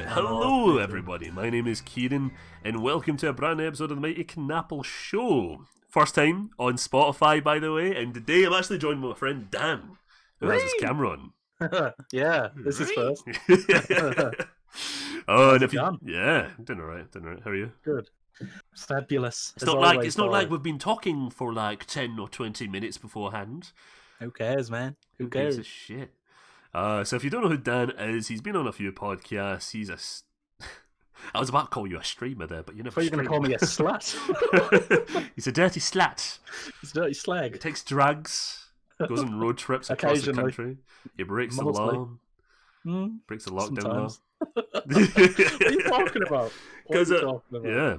Hello, everybody. My name is Kieran, and welcome to a brand new episode of the Mighty Cunapple Show. First time on Spotify, by the way, and today I'm actually joined with my friend Dan, who has his camera on. Yeah, this is first. Oh, and if you, yeah, doing alright. How are you? Good. Fabulous. It's not like we've been talking for like 10 or 20 minutes beforehand. Who cares, man? Who gives cares? a shit? So if you don't know who Dan is, he's been on a few podcasts. He's a... I was about to call you a streamer there, but you never. I thought you were going to call me a slut. He's a dirty slat. He's a dirty slag. He takes drugs, goes on road trips across the country. He breaks the law. Breaks the lockdown law. What are you talking about? Yeah.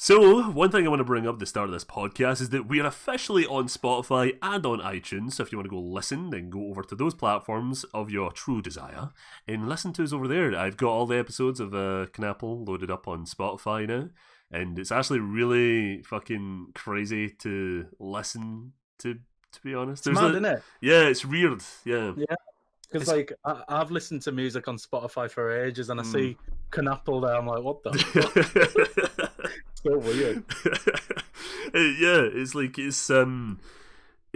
So, one thing I want to bring up at the start of this podcast is that we are officially on Spotify and on iTunes, so if you want to go listen, then go over to those platforms of your true desire and listen to us over there. I've got all the episodes of Cunapple loaded up on Spotify now, and it's actually really fucking crazy to listen to be honest. It's mad, isn't it? Yeah, it's weird, yeah. Yeah. Because, like, I've listened to music on Spotify for ages, and I see Cunapple there, I'm like, what the fuck? So weird. Yeah, it's like, it's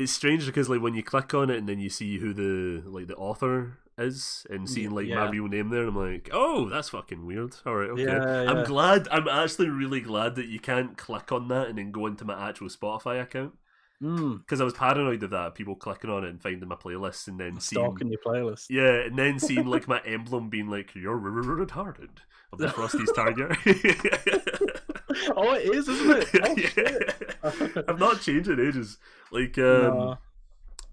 strange because, like, when you click on it and then you see who the author is and seeing, like, my real name there, I'm like, oh, that's fucking weird. Alright, okay. Yeah. I'm actually really glad that you can't click on that and then go into my actual Spotify account. Because I was paranoid of that, people clicking on it and finding my playlist and then stalking your playlist. Yeah, and then seeing like my emblem being like, you're retarded of the Frosty's target. Oh, it is, isn't it? Oh, shit. I've not changed in ages. Like, no.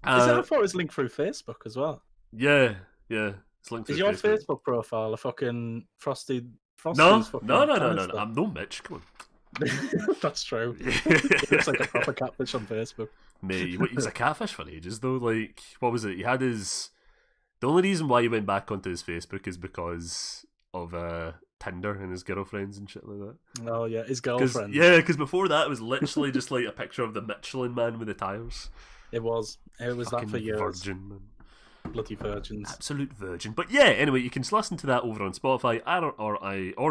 I thought it was linked through Facebook as well. Yeah, it's linked through Facebook. Is your Facebook profile a fucking Frosty's No, fucking no. I'm no Mitch. Come on. That's true. He looks like a proper catfish on Facebook. Mate, he was a catfish for ages though. Like, what was it? He had his... The only reason why he went back onto his Facebook is because of Tinder and his girlfriends and shit like that. Oh yeah, his girlfriend. Yeah, because before that it was literally just like a picture of the Michelin man with the tyres. It was that for years. Virgin, man. Bloody virgins. Absolute virgin. But yeah, anyway, you can listen to that over on Spotify or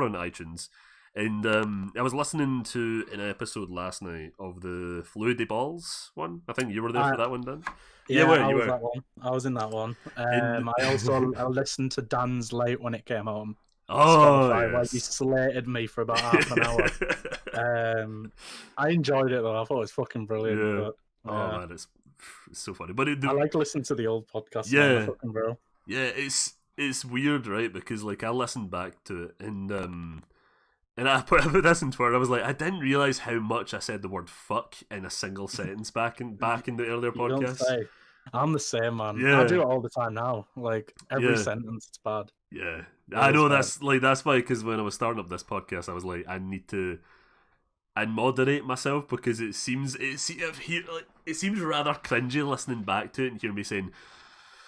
on iTunes. And I was listening to an episode last night of the Fluid de Balls one. I think you were there for that one, Dan. Yeah, I was that one. I was in that one. I also listened to Dan's Late when it came on. Spotify, where he slated me for about half an hour. I enjoyed it though. I thought it was fucking brilliant. Yeah. But, oh man, it's so funny. But I like listening to the old podcast. Yeah, fucking bro. Yeah, it's weird, right? Because like I listened back to it and I put this in Twitter. I was like, I didn't realize how much I said the word "fuck" in a single sentence back in the earlier podcasts. I'm the same, man. Yeah. I do it all the time now. Like every sentence, it's bad. Yeah, I know that's why. Because when I was starting up this podcast, I was like, I need to moderate myself because it seems rather cringy listening back to it and hear me saying,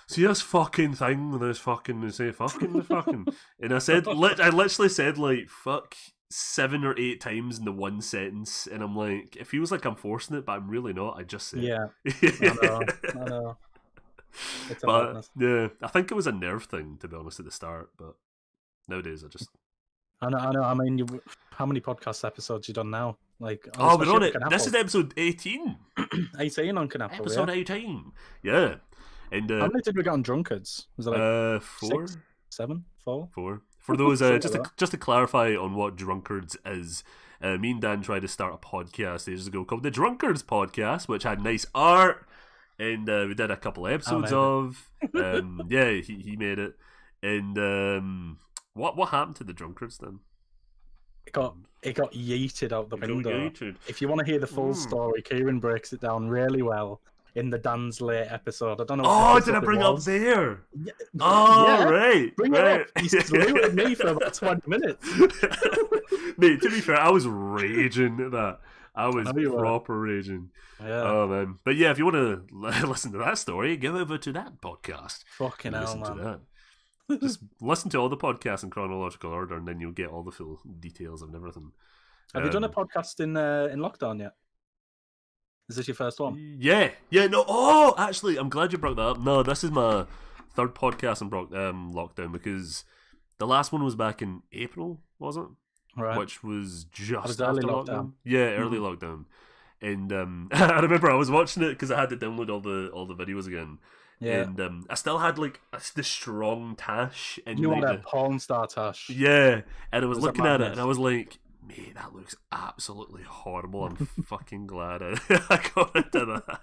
see this fucking thing, this fucking, say fucking, and I literally said like fuck 7 or 8 times in the one sentence, and I'm like, it feels like I'm forcing it, but I'm really not. I just say I know. But yeah, I think it was a nerve thing to be honest at the start, but nowadays I know. I mean, how many podcast episodes you done now? Like, we're on it. This is episode 18. 18 on Cunapple. Episode 18. Yeah. And how many did we get on Drunkards? Was it like 4? 6, 7, 4? 4. For those, just to clarify on what Drunkards is, me and Dan tried to start a podcast ages ago called the Drunkards Podcast, which had nice art, and we did a couple episodes of. Yeah, he made it. And what happened to the Drunkards then? It got yeeted out the window. If you want to hear the full story, Kieran breaks it down really well in the Dan's Late episode. I don't know. Oh, did I bring it up there? Yeah. Oh, right. Bring it up. He slew at me for about 20 minutes. Mate, to be fair, I was raging at that. I was proper raging. Yeah. Oh, man. But yeah, if you want to listen to that story, go over to that podcast. Fucking hell, man. To that. Just listen to all the podcasts in chronological order, and then you'll get all the full details of everything. Have you done a podcast in lockdown yet? Is this your first one? Yeah. No. Oh, actually, I'm glad you brought that up. No, this is my third podcast in lockdown, because the last one was back in April, was it? Right. Which was just early after lockdown. Yeah, early lockdown. And I remember I was watching it because I had to download all the videos again. Yeah. And I still had like the strong tash. And You like, had a porn star tash. Yeah, and I was Was it looking at it madness? and I was like, mate, that looks absolutely horrible. I'm fucking glad I got into that.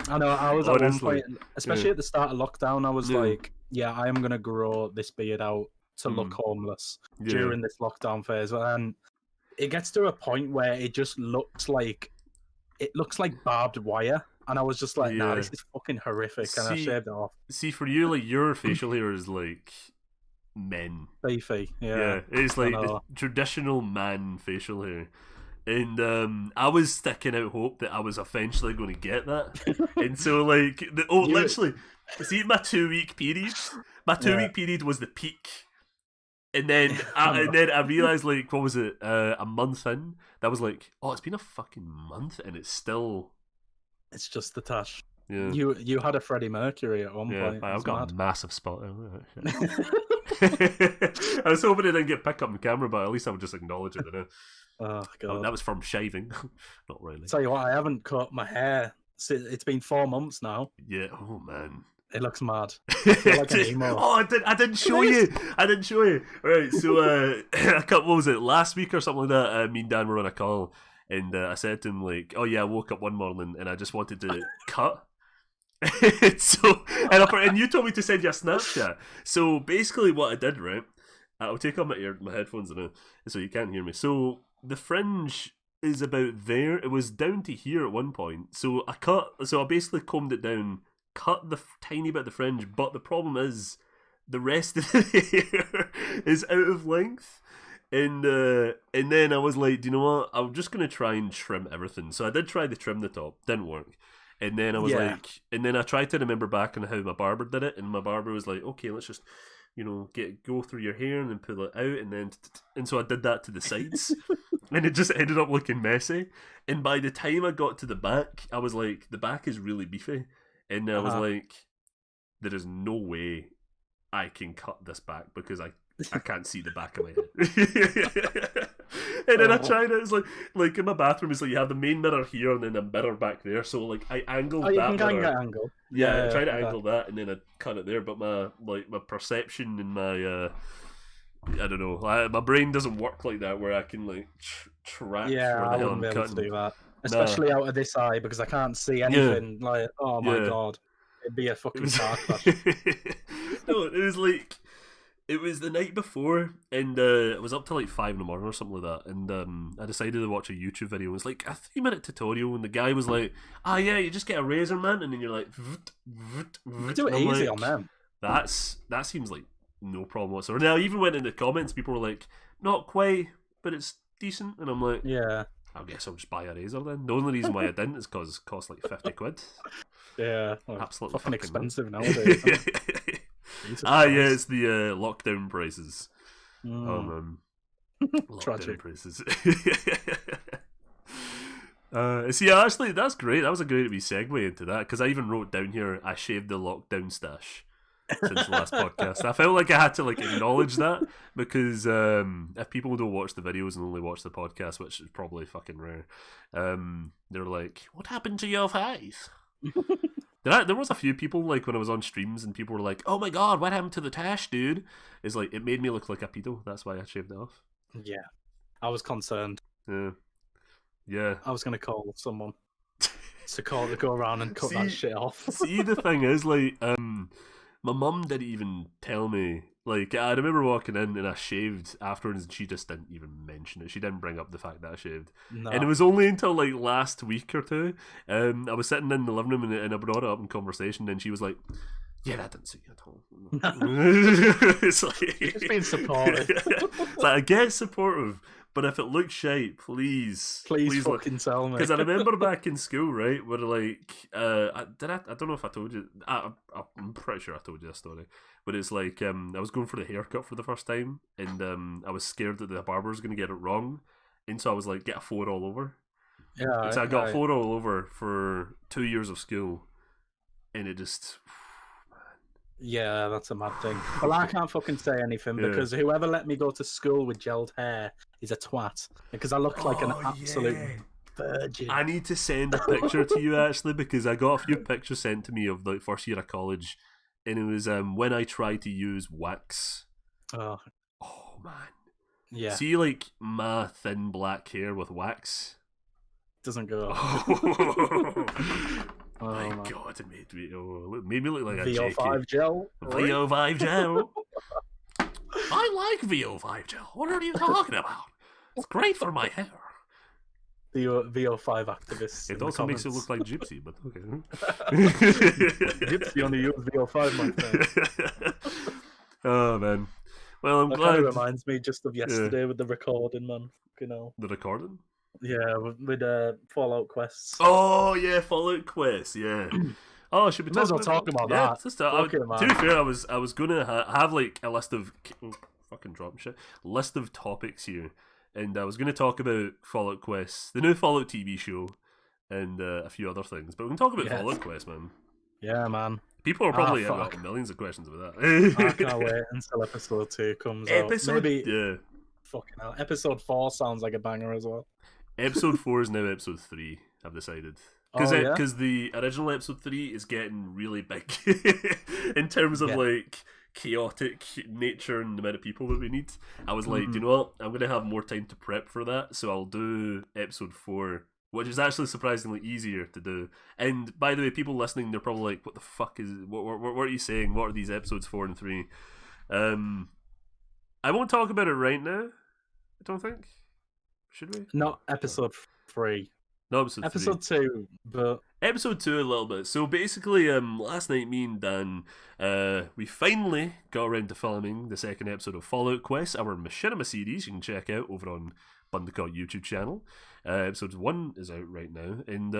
I know, I was at one Honestly. point, especially at the start of lockdown, I was Yeah. like, yeah, I am going to grow this beard out to look homeless during this lockdown phase. And it gets to a point where it just looks like barbed wire. And I was just like, nah, this is fucking horrific. And I shaved it off. See, for you, like, your facial hair is like men. Beefy, Yeah, it's like the traditional man facial hair. And I was sticking out hope that I was eventually going to get that. And so, like, literally, see, my 2-week period? My 2-week period was the peak. And then I realised, like, what was it, a month in, that was like, oh, it's been a fucking month and it's still... It's just the tash. Yeah. You had a Freddie Mercury at one point. I've got a massive spot there. I was hoping it didn't get picked up on camera, but at least I would just acknowledge it. Oh, God. That was from shaving. Not really. Tell you what, I haven't cut my hair. It's been 4 months now. Yeah, oh man. It looks mad. I feel like an emo. Oh, I didn't show you. I didn't show you. Right, so what was it, last week or something like that? Me and Dan were on a call, and I said to him, like, oh yeah, I woke up one morning and I just wanted to cut. And you told me to send you a Snapchat. So basically what I did, right, I'll take off my headphones now so you can't hear me. So the fringe is about there. It was down to here at one point. So I basically combed it down, cut the tiny bit of the fringe, but the problem is the rest of the hair is out of length. And then I was like, do you know what? I'm just going to try and trim everything. So I did try to trim the top. Didn't work. And then I was like, and then I tried to remember back on how my barber did it. And my barber was like, okay, let's just, go through your hair and then pull it out. And so I did that to the sides. And it just ended up looking messy. And by the time I got to the back, I was like, the back is really beefy. And I was like, there is no way I can cut this back because I can't see the back of my head. And then I tried it. It's like in my bathroom, it's like you have the main mirror here and then a mirror back there. So like I angled that. You can mirror. angle. Yeah, I tried to angle that and then I cut it there. But my perception and my I don't know, my brain doesn't work like that where I can like track. Yeah, where the I hell wouldn't be able to do that, especially out of this eye because I can't see anything. Like, oh my god, it'd be a fucking car crash. No, it was the night before, and it was up till like 5 a.m. or something like that, and I decided to watch a YouTube video. It was like a 3-minute tutorial, and the guy was like, yeah, you just get a razor, man, and then you're like, do it easy on them. That seems like no problem whatsoever. Now, I even went in the comments, people were like, not quite, but it's decent, and I'm like, yeah, I guess I'll just buy a razor then. The only reason why I didn't is because it cost like 50 quid. Yeah, absolutely fucking expensive nowadays. Yeah, it's the lockdown prices. Tragic prices. See, actually, that's great. That was a great wee segue into that because I even wrote down here, I shaved the lockdown stash since the last podcast. I felt like I had to like acknowledge that because if people don't watch the videos and only watch the podcast, which is probably fucking rare, they're like, what happened to your face? There was a few people, like, when I was on streams and people were like, oh my god, what happened to the tash, dude? It's like, it made me look like a pedo. That's why I shaved it off. Yeah. I was concerned. Yeah. I was going to call someone to go around and cut that shit off. See, the thing is, like, my mum didn't even tell me. Like, I remember walking in and I shaved afterwards and she just didn't even mention it. She didn't bring up the fact that I shaved. No. And it was only until, like, last week or two, I was sitting in the living room and I brought it up in conversation and she was like, yeah, that didn't suit you at all. It's like... Just being supportive. It's like, I get supportive, but if it looks shite, please fucking tell me. Because I remember back in school, right, where like, I don't know if I told you, I'm pretty sure I told you this story, but it's like, I was going for the haircut for the first time, and I was scared that the barber was going to get it wrong, and so I was like, get a 4 all over. Yeah. And so I got 4 all over for 2 years of school, and it just... Yeah, that's a mad thing. Well, I can't fucking say anything because whoever let me go to school with gelled hair is a twat. Because I look like an absolute virgin. I need to send a picture to you actually because I got a few pictures sent to me of the first year of college, and it was when I tried to use wax. Oh man. Yeah. See, like my thin black hair with wax doesn't go. Oh my god, it made me look like a VO5 gel. VO5 gel. I like VO5 gel. What are you talking about? It's great for my hair. The VO5 activists. It also makes it look like Gypsy, but okay. Gypsy only used VO5, my friend. Oh man. Well, I'm glad. Kind of reminds me just of yesterday with the recording, man. You know. The recording? Yeah, with Fallout quests. Oh yeah, Fallout quests. Yeah. Oh, should we talk about that? To be fair, I was gonna have like a list of fucking drop shit list of topics here, and I was gonna talk about Fallout quests, the new Fallout TV show, and a few other things. But we can talk about Fallout quests, man. Yeah, man. People are probably have millions of questions about that. I can't wait until episode 2 comes out. Maybe. Fucking hell. Episode 4 sounds like a banger as well. Episode 4 is now episode 3, I've decided. Because the original episode 3 is getting really big in terms of like chaotic nature and the amount of people that we need. I was like, do you know what? I'm going to have more time to prep for that, so I'll do episode 4, which is actually surprisingly easier to do. And by the way, people listening, they're probably like, what the fuck is... What are you saying? What are these episodes 4 and 3? I won't talk about it right now, I don't think. Should we? Not episode 3. No, episode 2, but... Episode 2 a little bit. So basically, last night, me and Dan, we finally got around to filming the second episode of Fallout Quest, our Machinima series you can check out over on Bundicot YouTube channel. Episode 1 is out right now, and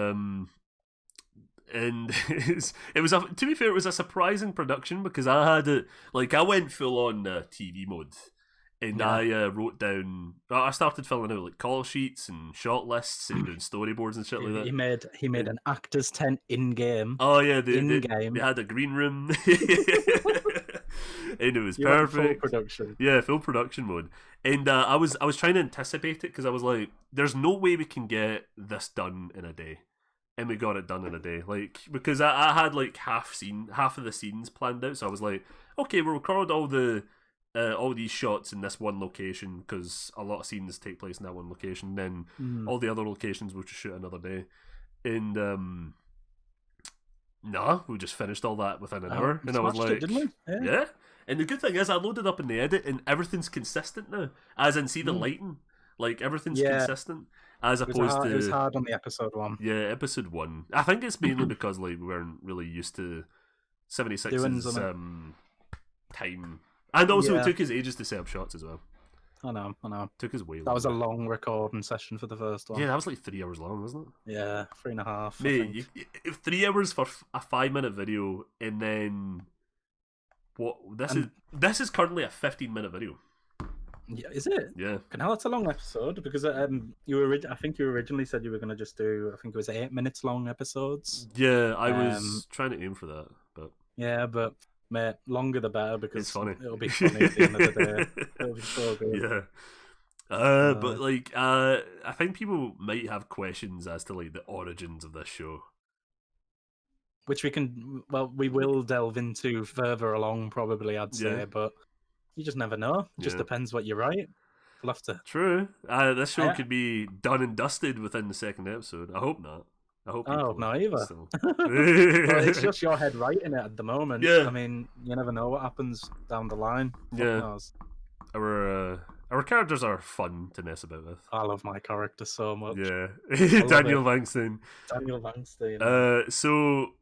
it was to be fair, it was a surprising production because I had it, like, I went full on TV mode. And I wrote down. I started filling out like call sheets and shot lists and doing storyboards and shit like that. He made an actor's tent in game. Oh yeah, they had a green room, and it was perfect. Full production. Yeah, full production mode. And I was trying to anticipate it because I was like, "There's no way we can get this done in a day," and we got it done in a day. Like because I had like half of the scenes planned out, so I was like, "Okay, we'll record all these shots in this one location because a lot of scenes take place in that one location. Then all the other locations we'll just shoot another day." And we just finished all that within an hour, and I was like, didn't we? Yeah. And the good thing is, I loaded up in the edit, and everything's consistent now. As in, see the lighting, like everything's consistent. As opposed to it was hard on the episode 1. Yeah, episode 1. I think it's mainly because like we weren't really used to 76's time. And also, it took us ages to set up shots as well. I know. Took us way long. That was a long recording session for the first one. Yeah, that was like 3 hours long, wasn't it? Yeah, 3.5. Mate, 3 hours for a 5-minute video, and then this is currently a 15-minute video. Yeah, is it? Yeah. Hell, that's a long episode because I think you originally said you were going to just do, I think it was 8 minutes long episodes. Yeah, I was trying to aim for that, but yeah, but. Mate, longer the better because it's funny. It'll be funny at the end of the day. It'll be so good. Yeah. But like, I think people might have questions as to like the origins of this show, which we will delve into further along, probably. I'd say, but you just never know. It just depends what you write. We'll have to. True. This show could be done and dusted within the second episode. I hope not. I hope not either. Well, it's just your head writing it at the moment. Yeah. I mean, you never know what happens down the line. Yeah. Our characters are fun to mess about with. I love my character so much. Yeah. Daniel Vangstein. So,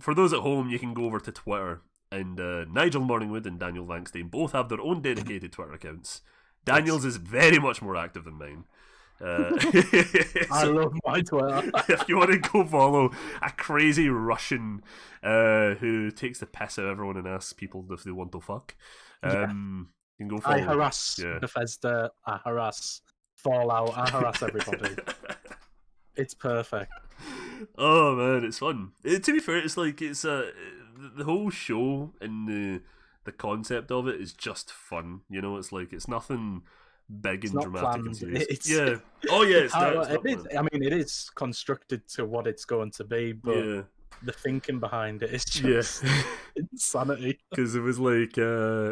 for those at home, you can go over to Twitter, and Nigel Morningwood and Daniel Vangstein both have their own dedicated Twitter accounts. Daniel's is very much more active than mine. I love my Twitter. If you want to go follow a crazy Russian who takes the piss out of everyone and asks people if they want to fuck, you can go follow. I harass Bethesda, I harass Fallout, I harass everybody. It's perfect. Oh man, it's fun. To be fair, it's like the whole show and the concept of it is just fun. You know, it's like it's nothing big and dramatic and serious. Yeah. Oh yeah, it's not planned. I mean, it is constructed to what it's going to be, but the thinking behind it is just insanity. Because it was like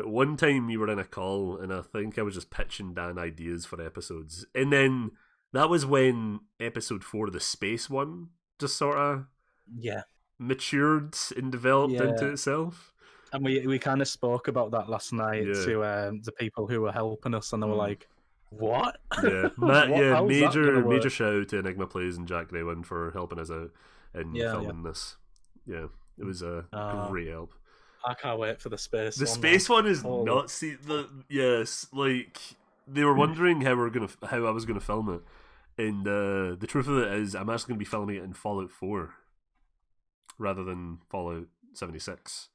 one time we were in a call, and I think I was just pitching Dan ideas for episodes, and then that was when episode 4, the space one, just sort of matured and developed into itself. And we kind of spoke about that last night to the people who were helping us, and they were like, "What?" Yeah, major shout out to Enigma Plays and Jack Raywin for helping us out in filming this. Yeah, it was a great help. I can't wait for the space. The space one is nuts. Like they were wondering how I was gonna film it, and the truth of it is, I'm actually gonna be filming it in Fallout 4 rather than Fallout 76.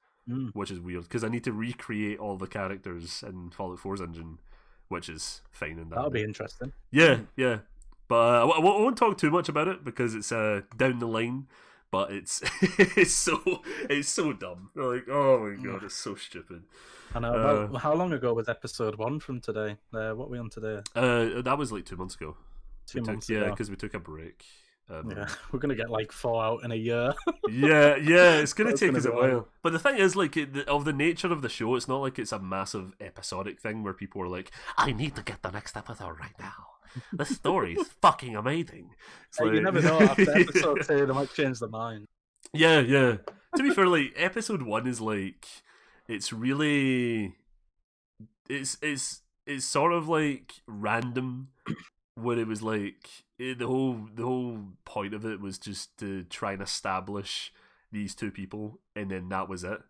Which is weird because I need to recreate all the characters in Fallout 4's engine, which is fine in that. That'll be interesting. Yeah. But I won't talk too much about it because it's down the line. But it's it's so dumb. Like, oh my god, it's so stupid. I know. How long ago was episode 1 from today? What are we on today? That was like 2 months ago. 2 months ago. Yeah, because we took a break. We're gonna get like 4 out in a year. yeah, it's gonna take us a while. But the thing is, like, of the nature of the show, it's not like it's a massive episodic thing where people are like, "I need to get the next episode right now. This story is fucking amazing." Like, you never know. After episode 2, they might change their mind. Yeah. To be fair, like episode 1 is like, it's really, it's sort of like random. Where it was like the whole point of it was just to try and establish these two people, and then that was it.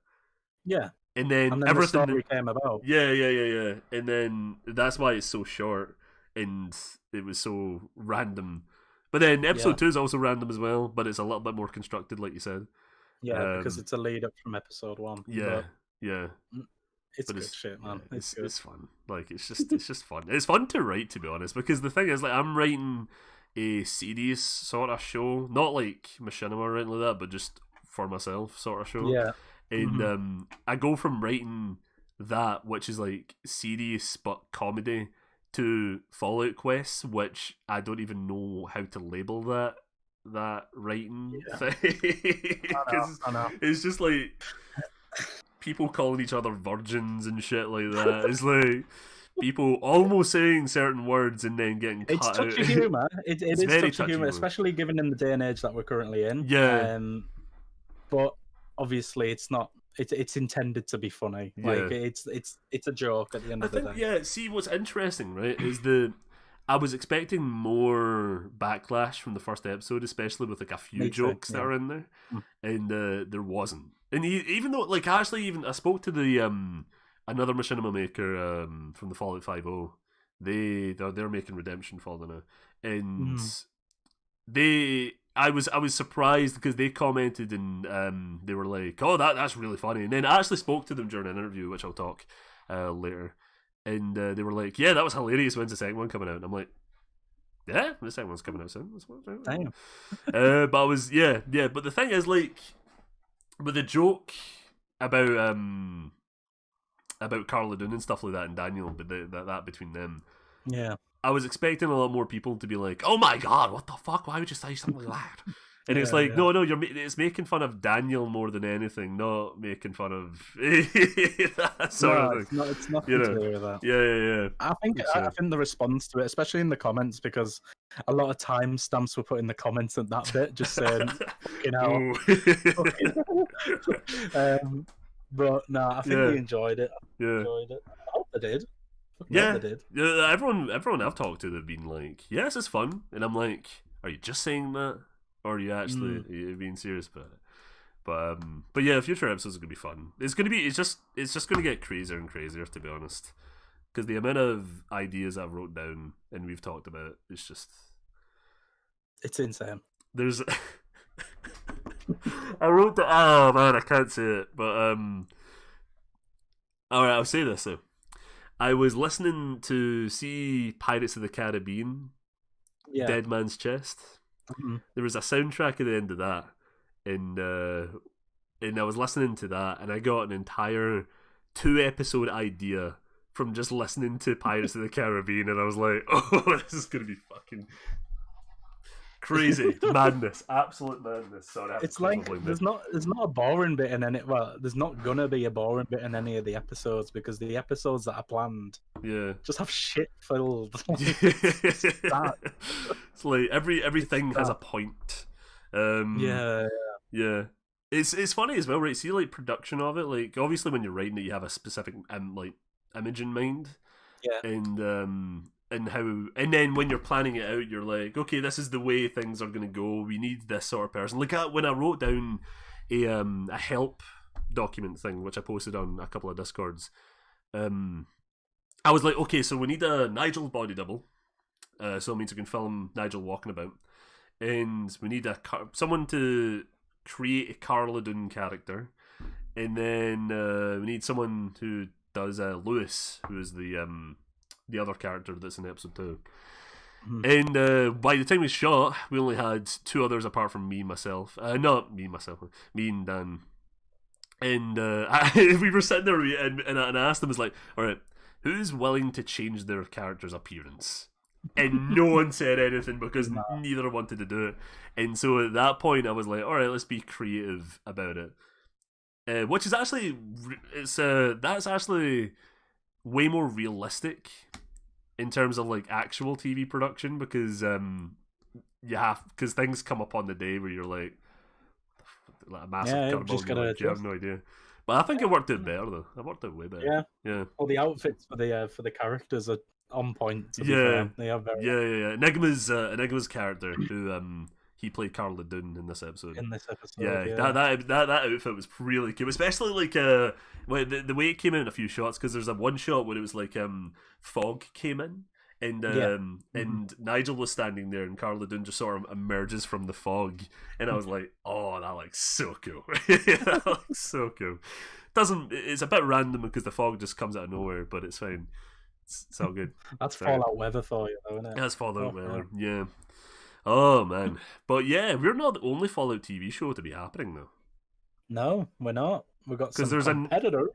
Yeah. And then everything the story came about. Yeah. And then that's why it's so short and it was so random. But then episode 2 is also random as well, but it's a little bit more constructed, like you said. Yeah, because it's a lead up from episode 1. Yeah. It's good shit, man. It's fun. Like it's just fun. It's fun to write, to be honest, because the thing is, like, I'm writing a serious sort of show, not like Machinima or anything like that, but just for myself sort of show. Yeah. And I go from writing that, which is like serious but comedy, to Fallout Quests, which I don't even know how to label that writing thing. I know. It's just like people calling each other virgins and shit like that. It's like people almost saying certain words and then getting cut out. It's touchy humour. It is touchy humour, especially given in the day and age that we're currently in. Yeah. But obviously, it's not. It's intended to be funny. Yeah. Like it's a joke at the end of the day. Yeah. See, what's interesting, right, is I was expecting more backlash from the first episode, especially with like a few jokes that are in there, and there wasn't. And even though, like, I spoke to the another machinima maker from the Fallout 5.0. They're making Redemption Fallout now, and I was surprised because they commented and they were like, "Oh, that's really funny." And then I actually spoke to them during an interview, which I'll talk later. And they were like, "Yeah, that was hilarious. When's the second one coming out?" And I'm like, "Yeah, the second one's coming out soon." Damn. But I was But the thing is, like, with the joke about Carla Dune and stuff like that, and Daniel, but that between them, I was expecting a lot more people to be like, "Oh my god, what the fuck? Why would you say something like that?" And it's like, no, it's making fun of Daniel more than anything, not making fun of that sort of thing. It's nothing to do with that. Yeah. I think the response to it, especially in the comments, because a lot of timestamps were put in the comments at that bit, just saying, "Fucking hell." But no, I think they enjoyed it. I hope they did. Yeah, everyone I've talked to, they've been like, "Yes, it's fun," and I'm like, "Are you just saying that? Or are you actually being serious about it?" But yeah, future episodes are gonna be fun. It's just gonna get crazier and crazier, to be honest, because the amount of ideas I've wrote down and we've talked about, it's insane. There's I wrote the oh man, I can't say it, but all right, I'll say this though. I was listening to Pirates of the Caribbean, Dead Man's Chest. There was a soundtrack at the end of that, and and I was listening to that, and I got an entire 2-episode idea from just listening to Pirates of the Caribbean, and I was like, oh, this is gonna be fucking crazy. Madness, absolute madness. Sorry, it's like there's not a boring bit in any. Well, there's not gonna be a boring bit in any of the episodes because the episodes that are planned, just have shit filled. It's like everything has a point. Yeah. It's funny as well, right? See, like production of it, like obviously when you're writing it, you have a specific like image in mind. Yeah. And how, and then when you're planning it out, you're like, okay, this is the way things are gonna go. We need this sort of person. Like when I wrote down a help document thing, which I posted on a couple of Discords, I was like, okay, so we need a Nigel body double, so it means we can film Nigel walking about, and we need someone to create a Carla Dune character, and then we need someone who does Lewis, who is the other character that's in episode 2. And by the time we shot, we only had 2 others apart from me and myself. Not me and myself, me and Dan. And we were sitting there, and I asked them, I was like, all right, who's willing to change their character's appearance? And no one said anything because neither wanted to do it. And so at that point, I was like, all right, let's be creative about it. Which is actually, that's actually way more realistic in terms of like actual TV production, because because things come up on the day where you're like a massive curveball, you have no idea. But I think it worked out better though. It worked out way better. Yeah. Well, the outfits for the characters are on point. To be fair. They are very. Yeah. Enigma's character, who he played Carla Dune in this episode. That outfit was really cool, especially like the way it came out in a few shots, because there's one shot where it was like fog came in, and and Nigel was standing there, and Carla Dune just sort of emerges from the fog, and I was like, oh, that looks so cool. That looks so cool. It's a bit random because the fog just comes out of nowhere, but it's fine. It's all good. That's Fallout weather for you, though, isn't it? That's Fallout weather. Yeah. Oh man, but yeah, we're not the only Fallout TV show to be happening though. No, we're not. We've got some competitors.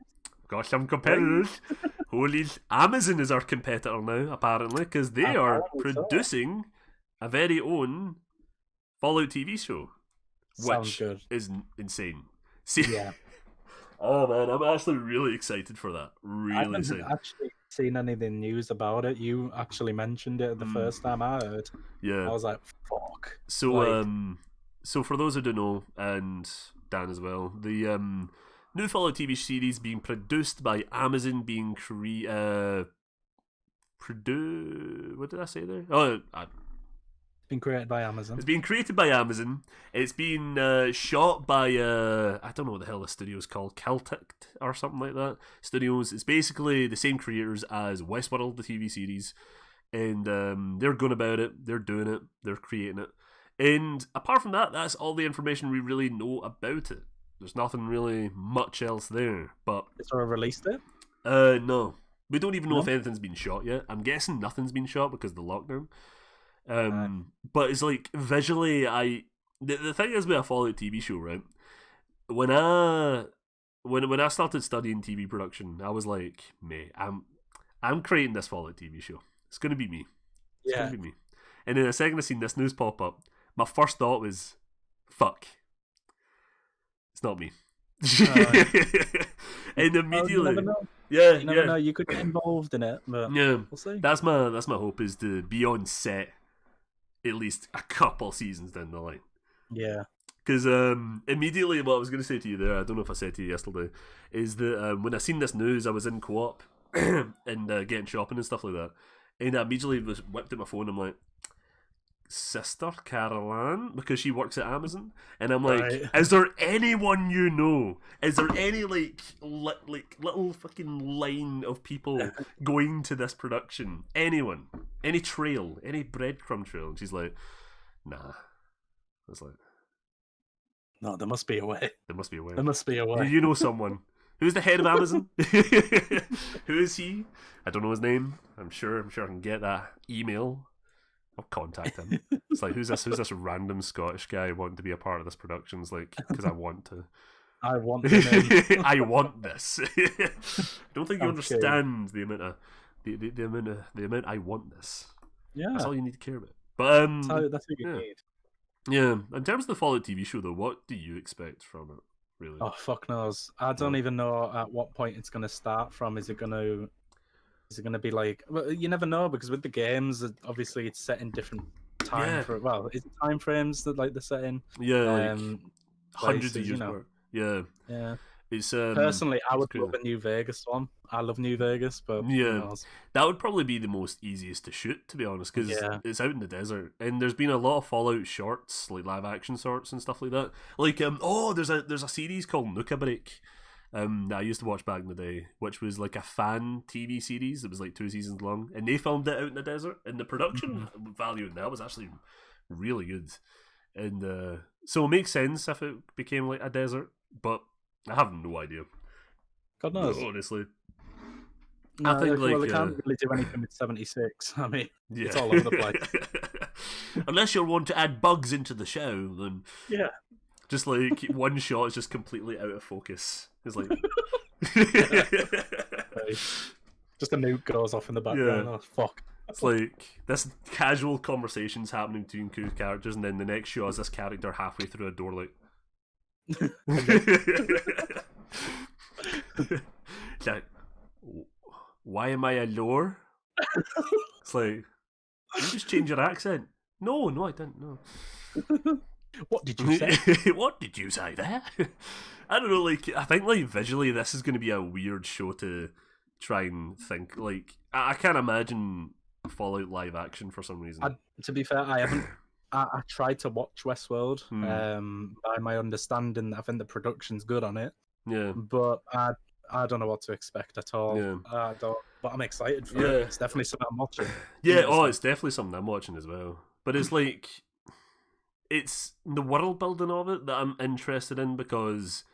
Got some competitors. Holy, Amazon is our competitor now, apparently, because they are producing a very own Fallout TV show, which is insane. See, oh man, I'm actually really excited for that. Really excited. I haven't actually seen any of the news about it. You actually mentioned it the first time I heard. Yeah, I was like, "Fuck." So, so for those who don't know, and Dan as well, the new Fallout TV series being produced by Amazon, being what did I say there? Oh, been created by Amazon. It's being created by Amazon. It's been shot by I don't know what the hell the studio's called, Celtic or something like that. Studios. It's basically the same creators as Westworld, the TV series, and they're going about it. They're doing it. They're creating it. And apart from that, that's all the information we really know about it. There's nothing really much else there. But is there a release date? No, we don't even know if anything's been shot yet. I'm guessing nothing's been shot because of the lockdown. But it's like visually, the thing is with a Fallout TV show, right? When I started studying TV production, I was like, mate, I'm creating this Fallout TV show. It's gonna be me. It's gonna be me. And then the second I seen this news pop up, my first thought was, fuck, it's not me. And immediately, you never know. You could get involved in it, but we'll see. That's my hope, is to be on set at least a couple seasons down the line. Yeah. Because immediately, what I was going to say to you there, I don't know if I said to you yesterday, is that when I seen this news, I was in Co-op and getting shopping and stuff like that, and I immediately was whipped at my phone. I'm like, Sister Caroline, because she works at Amazon, and I'm like, is there anyone you know? Is there any like little fucking line of people going to this production? Anyone? Any trail? Any breadcrumb trail? And she's like, nah. I was like, no, there must be a way. There must be a way. There must be a way. You know someone. Who's the head of Amazon? Who is he? I don't know his name. I'm sure I can get that email. I'll contact him. It's like, who's this random Scottish guy wanting to be a part of this production? It's like, because I want to. I want them in. I want this. I don't think you Okay. understand the amount of the amount I want this. Yeah, That's all you need to care about. But that's what you yeah. need. Yeah. In terms of the Fallout TV show, though, what do you expect from it? Really? Oh, fuck knows. I don't even know at what point it's going to start from. Is it going to be like? Well, you never know, because with the games, obviously it's set in different time for. Well, is it time frames that like the setting? Yeah, like hundreds places, of years apart. Yeah. Yeah. It's Personally, I would crazy. love a New Vegas one. I love New Vegas, but who knows? That would probably be the most easiest to shoot, to be honest, because it's out in the desert, and there's been a lot of Fallout shorts, like live action shorts and stuff like that. Like there's a series called Nuka Break, that I used to watch back in the day, which was like a fan TV series. It was like 2 seasons long, and they filmed it out in the desert, and the production value in that was actually really good, and so it makes sense if it became like a desert, but I have no idea. God knows. Honestly. No, I think they can't really do anything with 76. I mean, yeah. It's all over the place. Unless you're wanting to add bugs into the show, then just like one shot is just completely out of focus. It's like just a nuke goes off in the background. Oh fuck. It's like this casual conversation's happening between two characters, and then the next shot is this character halfway through a door like. Like, why am I a lore? It's like, you just change your accent. No, I didn't. No. What did you say? What did you say there? I don't know. Like, I think like visually, this is going to be a weird show to try and think. Like, I can't imagine Fallout live action for some reason. To be fair, I haven't. I tried to watch Westworld. By my understanding, I think the production's good on it. Yeah. But I don't know what to expect at all. Yeah. I don't. But I'm excited for it. It's definitely something I'm watching. Yeah. It's definitely something I'm watching as well. But it's like, it's the world building of it that I'm interested in, because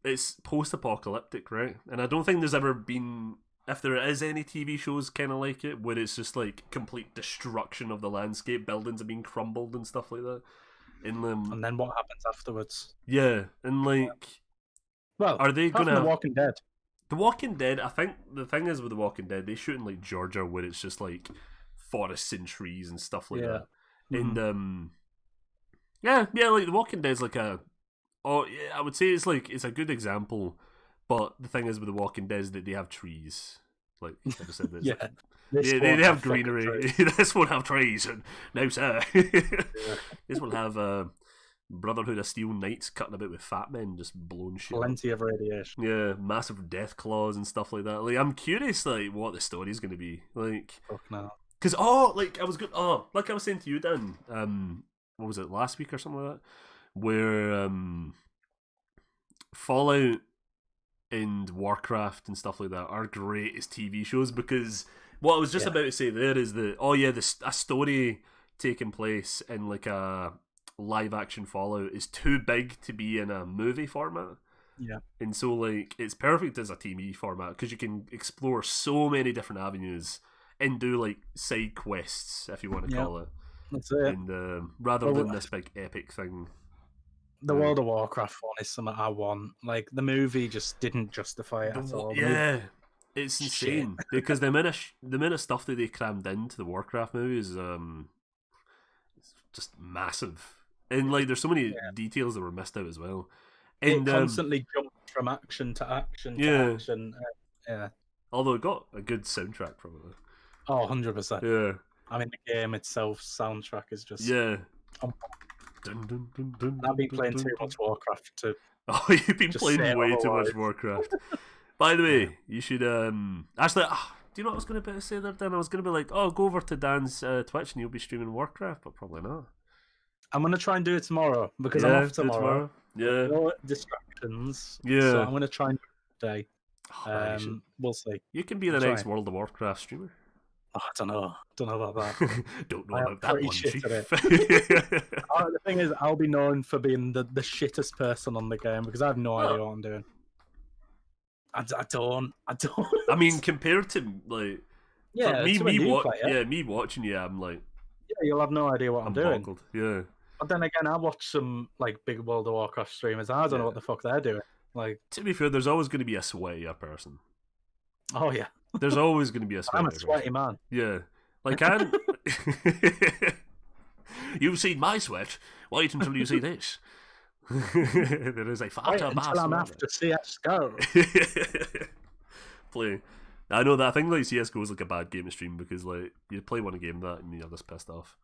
it's post-apocalyptic, right? And I don't think there's ever been, if there is any TV shows kind of like it, where it's just like complete destruction of the landscape, buildings are being crumbled and stuff like that. And then what happens afterwards? Yeah, and like, well, are they gonna The Walking Dead? The Walking Dead, I think the thing is with The Walking Dead, they shoot in like Georgia, where it's just like forests and trees and stuff like that. And yeah, like The Walking Dead's like I would say it's a good example. But the thing is with The Walking Dead is that they have trees. Like I just said, they have greenery. This won't have trees. And no, sir. This will have Brotherhood of Steel Knights cutting about with fat men just blowing shit. Plenty of radiation. Yeah, massive death claws and stuff like that. Like, I'm curious, like, what the story's going to be. Like, because like I was saying to you, Dan. What was it, last week or something like that? Where Fallout and Warcraft and stuff like that are great as TV shows, because what I was just about to say there is that a story taking place in like a live action Fallout is too big to be in a movie format. Yeah. And so like it's perfect as a TV format, because you can explore so many different avenues and do like side quests, if you want to call it. That's it. And rather than this big epic thing. The World of Warcraft one is something I want. Like, the movie just didn't justify it at all. Yeah, it's insane because the amount of stuff that they crammed into the Warcraft movie is it's just massive, and like there's so many details that were missed out as well. And it constantly jumped from action to action to action. Although it got a good soundtrack from it. Oh, 100%. Yeah. I mean, the game itself, soundtrack is just... Yeah. I've been playing too much Warcraft to... Oh, you've been playing way too much Warcraft. By the way, you should... Actually, do you know what I was going to say there, Dan? I was going to be like, go over to Dan's Twitch and you'll be streaming Warcraft, but probably not. I'm going to try and do it tomorrow, because I'm off tomorrow. Yeah. No distractions. Yeah. So I'm going to try and do it today. We'll see. You can be the next World of Warcraft streamer. Oh, I don't know. Don't know about that. Don't know about that one, Chief. The thing is, I'll be known for being the shittest person on the game, because I have no idea what I'm doing. I don't. I mean, compared to like, me watching you, I'm like, you'll have no idea what I'm doing. Boggled. Yeah. But then again, I watch some like big World of Warcraft streamers. I don't know what the fuck they're doing. Like, to be fair, there's always going to be a sweatier person. Oh yeah, there's always going to be a sweatier. I'm a sweaty man. Yeah, like you've seen my sweat. Wait until you see this. There is a fatter until I'm after CS:GO. Play. I know that. I think like CS:GO is like a bad game to stream because like you play one game that and you're just pissed off.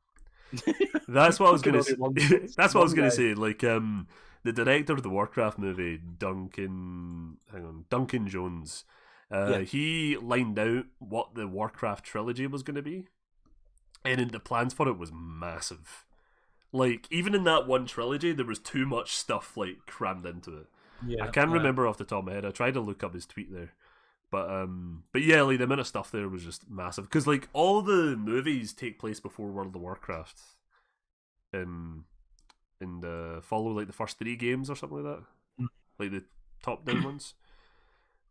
That's what I was gonna say. That's what I was gonna say. Like the director of the Warcraft movie, Duncan Jones. He lined out what the Warcraft trilogy was going to be, and the plans for it was massive. Like, even in that one trilogy, there was too much stuff like crammed into it. Yeah, I can't remember off the top of my head. I tried to look up his tweet there, but yeah, like the amount of stuff there was just massive. Because like all the movies take place before World of Warcraft, and follow like the first 3 games or something like that, like the top down ones.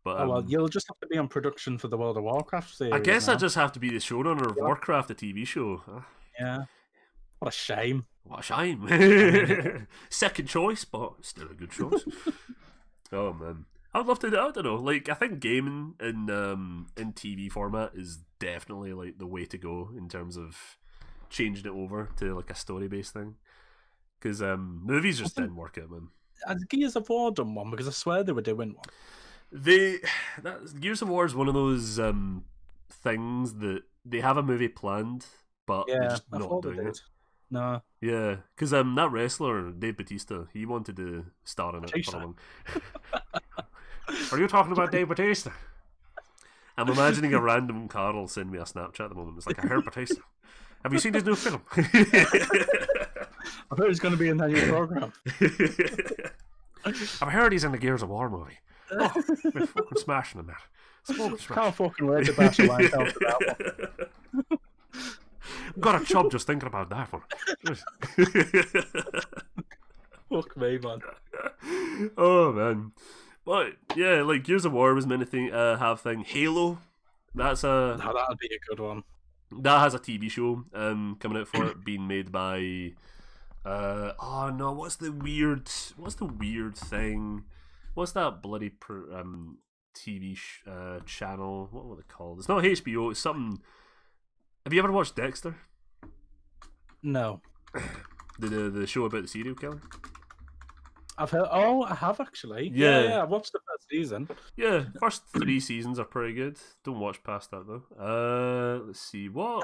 But well, you'll just have to be on production for the World of Warcraft series. I guess I just have to be the showrunner of Warcraft, the TV show. Yeah. What a shame. What a shame. Second choice, but still a good choice. Oh man, I'd love to. I don't know. Like, I think gaming in TV format is definitely like the way to go in terms of changing it over to like a story based thing. Because movies just didn't work out, man. Has Gears of War done one? Because I swear they were doing one. Gears of War is one of those things that they have a movie planned, but they're just not doing it. No. Yeah, because that wrestler Dave Bautista, he wanted to star in it for a long. Are you talking about Dave Bautista? I'm imagining a random Carl send me a Snapchat at the moment. It's like, I heard Bautista. Have you seen his new film? I thought he's going to be in that new program. I've heard he's in the Gears of War movie. Oh, we're fucking smashing in that. Can't fucking wait to bash a line down for that one. I've got a chub just thinking about that one. Fuck me, man. Oh man, but yeah, like Gears of War was meant to have thing. Halo, that's a no, that'd be a good one. That has a TV show coming out for it, being made by oh no, what's the weird thing? What's that bloody TV channel? What were they called? It's not HBO. It's something. Have you ever watched Dexter? No. The show about the serial killer? I've heard. Oh, I have actually. Yeah. I watched the first season. Yeah, first 3 seasons are pretty good. Don't watch past that though. Let's see what.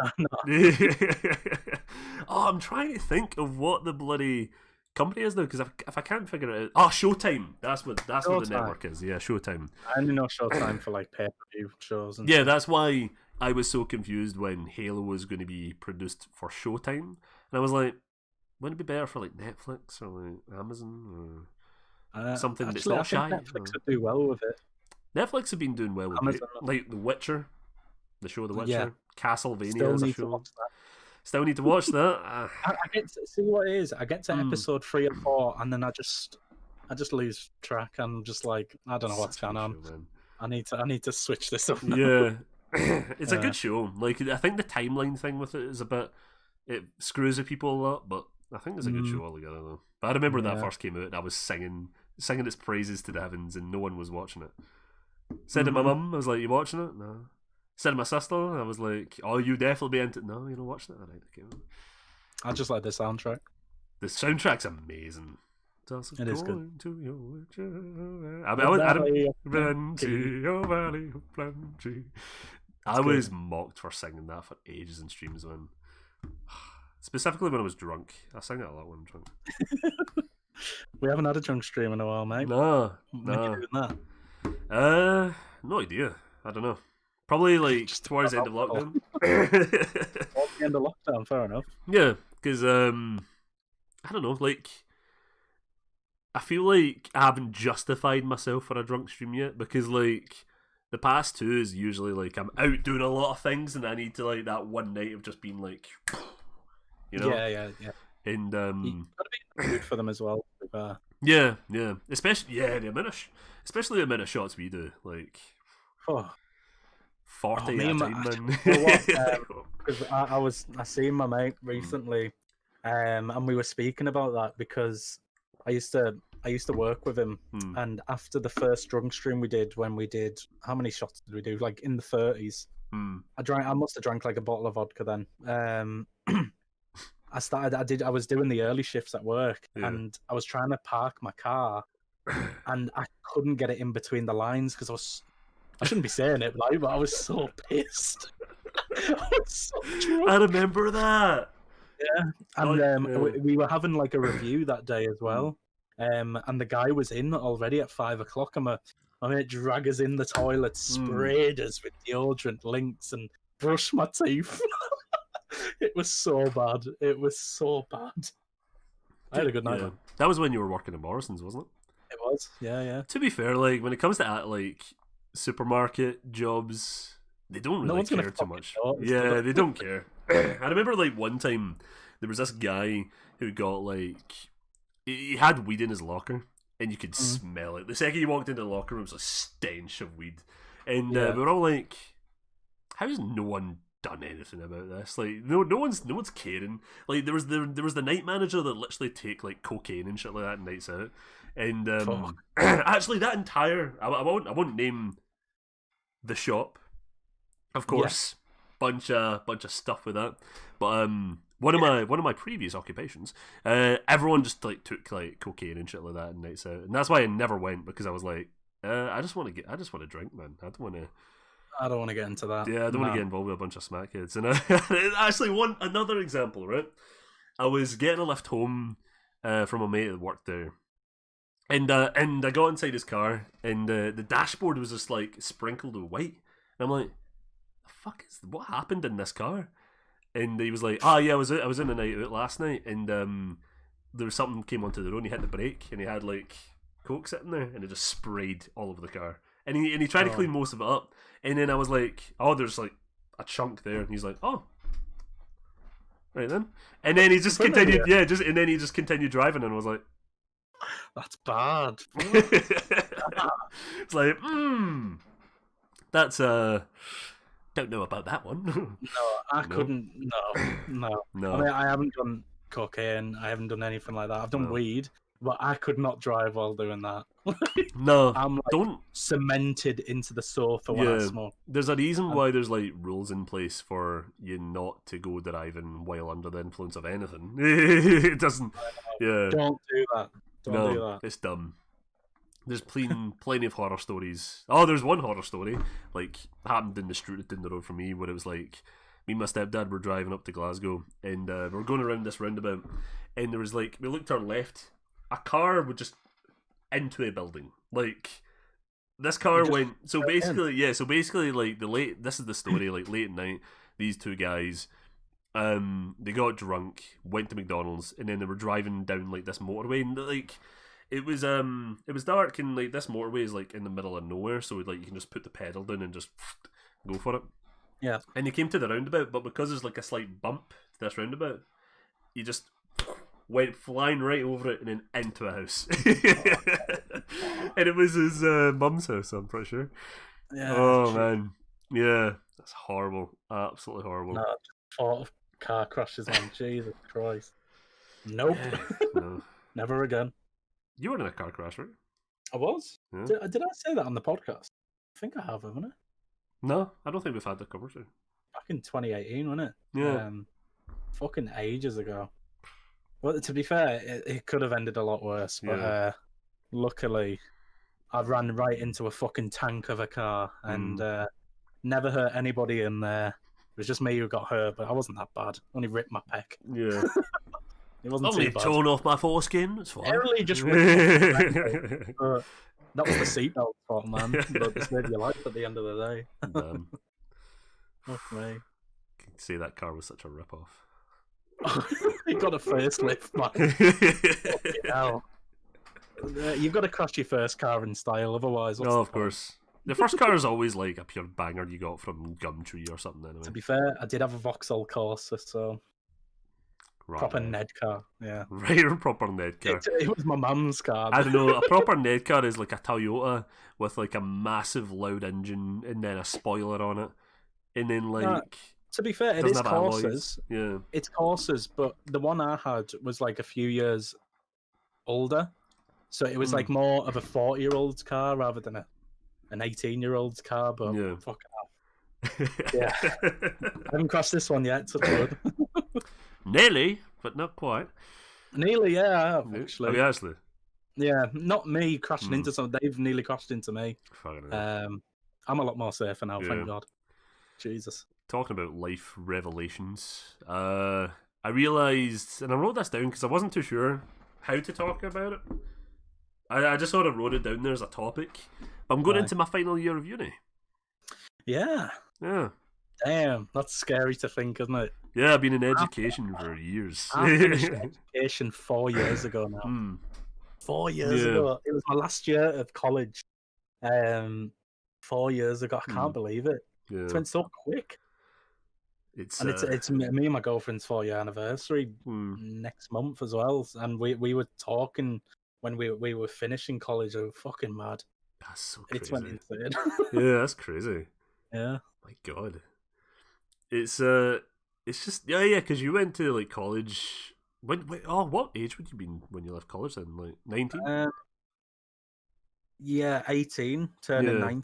Oh, I'm trying to think of what the bloody company is though, because if I can't figure it out. Oh, Showtime. That's what the network is. Yeah, Showtime. I only know Showtime for like pay-per-view shows. And stuff. That's why I was so confused when Halo was going to be produced for Showtime, and I was like, wouldn't it be better for like Netflix or like Amazon or something that's not shy? Netflix would do well with it. Netflix have been doing well with it, like The Witcher, the show The Witcher, Castlevania is a show. Still need to watch that. I get to see what it is. I get to episode 3 or 4, and then I just lose track. I'm just like, I don't know what's going on. Show, I need to switch this up now. Yeah. It's a good show. Like, I think the timeline thing with it is a bit, it screws with people a lot, but I think it's a good show altogether though. But I remember when that first came out and I was singing its praises to the heavens and no one was watching it. Said to my mum, I was like, you watching it? No. Said to my sister, I was like, oh, you definitely be into it. No, you're not watching it? All right, okay. I just like the soundtrack. The soundtrack's amazing. It is good. To your your valley of plenty. I was mocked for singing that for ages in streams when, specifically when I was drunk. I sing it a lot when I'm drunk. We haven't had a drunk stream in a while, mate. No. That? No idea. I don't know. Probably like towards the end of lockdown. Towards the end of lockdown, fair enough. Yeah, because I don't know. Like, I feel like I haven't justified myself for a drunk stream yet because like. The past 2 is usually like I'm out doing a lot of things and I need to like that one night of just being like, you know. Yeah. And gotta be good for them as well. Yeah. Especially the amount of shots we do, like 40 at a time, man. Because I seen my mate recently And we were speaking about that because I used to work with him, and after the first drunk stream we did, when we did, how many shots did we do? Like in the 30s. I must have drank like a bottle of vodka then. I was doing the early shifts at work, and I was trying to park my car, and I couldn't get it in between the lines because I shouldn't be saying it, like, but I was so pissed. I was so drunk. I remember that. Yeah, and we were having like a review that day as well. And the guy was in already at 5 o'clock, and my mate drag us in the toilet, sprayed us with deodorant, Lynx, and brushed my teeth. It was so bad. It was so bad. I had a good night. Yeah. That was when you were working at Morrison's, wasn't it? It was, yeah. To be fair, like when it comes to like supermarket jobs, they don't really care too much. Yeah, they don't care. I remember like one time there was this guy who got like he had weed in his locker, and you could smell it. The second he walked into the locker room, it was a stench of weed, and we were all like, "How's no one done anything about this? Like, no one's caring." Like, there was the night manager that literally take like cocaine and shit like that nights out, and actually that entire I won't name the shop, of course, bunch of stuff with that, but one of my previous occupations, everyone just like took like cocaine and shit like that and nights out, and that's why I never went, because I was like, I just want to drink, man. I don't want to get into that. Yeah, I don't want to get involved with a bunch of smackheads. And actually, another example, right? I was getting a lift home from a mate that worked there, and I got inside his car, and the dashboard was just like sprinkled with white, and I'm like, what happened in this car? And he was like, yeah, I was in a night out last night, and there was something came onto the road, and he hit the brake, and he had like coke sitting there, and it just sprayed all over the car. And he tried to clean most of it up, and then I was like, there's like a chunk there, and he's like, right then, and then he just continued, and then he just continued driving, and I was like, that's bad. It's like, that's don't know about that one. No, I couldn't. No. I mean, I haven't done cocaine. I haven't done anything like that. I've done weed, but I could not drive while doing that. No, I'm like don't cemented into the sofa when I smoke. There's a reason why there's like rules in place for you not to go driving while under the influence of anything. It doesn't. Yeah. Don't do that. Don't do that. It's dumb. There's plenty of horror stories. There's one horror story, like, happened in the street down the road from me, where it was like, me and my stepdad were driving up to Glasgow, and we were going around this roundabout, and there was like, we looked to our left, a car would just into a building. Like, this car went, so basically, like, this is the story, like, late at night, these two guys, they got drunk, went to McDonald's, and then they were driving down, like, this motorway, and, like, it was dark, and like this motorway is like in the middle of nowhere, so like you can just put the pedal down and just go for it. Yeah. And they came to the roundabout, but because there's like a slight bump to this roundabout, you just went flying right over it and then into a house. And it was his mum's house, I'm pretty sure. Yeah. Oh man, yeah, that's horrible, absolutely horrible. No, thought of car crashes, man. Jesus Christ. Nope. No. Never again. You were in a car crash, right? I was. Yeah. Did I say that on the podcast? I think I have, haven't I? No, I don't think we've had that conversation. Back in 2018, wasn't it? Yeah. Fucking ages ago. Well, to be fair, it could have ended a lot worse, but luckily, I ran right into a fucking tank of a car and never hurt anybody in there. It was just me who got hurt, but I wasn't that bad. Only ripped my pec. Yeah. It wasn't too bad. Torn off my foreskin. It's fine. Barely just ripped my that was the seatbelt fault, man. But it saved your life at the end of the day. Damn. Fuck me. You can see that car was such a rip-off. He got a facelift, man. Fucking hell. You've got to crash your first car in style, otherwise. Of course. The first car is always like a pure banger you got from Gumtree or something. Anyway. To be fair, I did have a Vauxhall Corsa, so proper Ned car, yeah. Right, a proper Ned car. It was my mum's car. I don't know. A proper Ned car is like a Toyota with like a massive loud engine and then a spoiler on it, and then like To be fair, it Doesn't is have alloys. courses. Yeah. It's courses, but the one I had was like a few years older. So it was like more of a 40-year-old's car rather than an 18-year-old's car, but fucking hell. Yeah. I haven't crossed this one yet, touch wood. Nearly, but not quite. Nearly, yeah, I have, actually. Have you actually? Yeah, not me crashing into someone. They've nearly crashed into me. Fucking I'm a lot more safer now, thank God. Jesus. Talking about life revelations, I realised, and I wrote this down because I wasn't too sure how to talk about it. I just sort of wrote it down there as a topic. But I'm going into my final year of uni. Yeah. Yeah. Damn, that's scary to think, isn't it? Yeah, I've been in education for years. I finished education 4 years ago now. 4 years ago. It was my last year of college. 4 years ago. I can't believe it. Yeah. It went so quick. It's me and my girlfriend's 4-year anniversary next month as well. And we were talking when we were finishing college. I was fucking mad. That's so crazy. It went insane. Yeah, that's crazy. Yeah. My God. It's just because you went to like college. What age would you been when you left college then? Like 19? Yeah, 18, turning 19.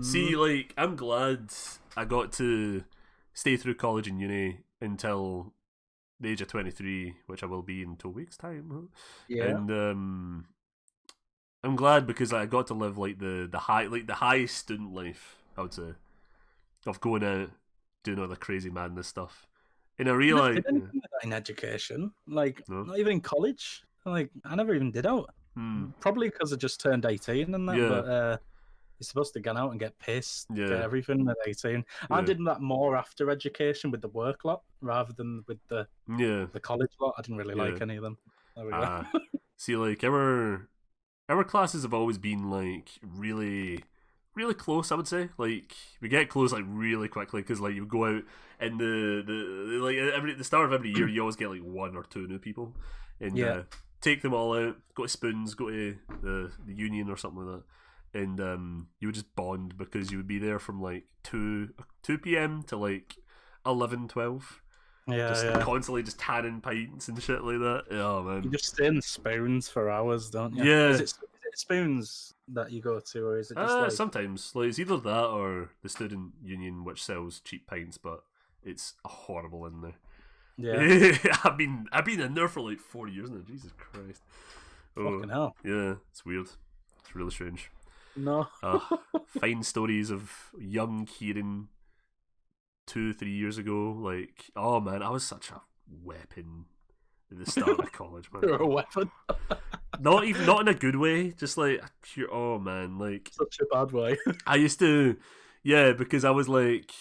See, like, I'm glad I got to stay through college and uni until the age of 23, which I will be in 2 weeks' time. Yeah. And I'm glad because I got to live like the highest student life, I would say, of going out, doing all the crazy madness stuff. And I realised in education, like not even in college. Like I never even did out. Probably because I just turned 18 and that. Yeah. But you're supposed to get out and get pissed, get everything at 18. Yeah. I did that more after education with the work lot rather than with the college lot. I didn't really like any of them. There we go. See, like our classes have always been like really, really close. I would say like we get close like really quickly because like you go out and at the start of every year you always get like 1 or 2 new people and take them all out, go to Spoons, go to the Union or something like that, and you would just bond because you would be there from like 2 p.m. to like 11, 12. Constantly just tanning pints and shit like that. Oh man, you just stay in Spoons for hours, don't you? Yeah. Is it Spoons that you go to, or is it just sometimes like it's either that or the Student Union, which sells cheap pints, but it's horrible in there. Yeah, I've been in there for like 4 years now. Jesus Christ! Fucking hell! Yeah, it's weird. It's really strange. No. Fine stories of young Kieran 2-3 years ago. Like, oh man, I was such a weapon at the start of college, man. You're a weapon. Not in a good way. Just like pure. Oh man, like such a bad way. I used to, because I was like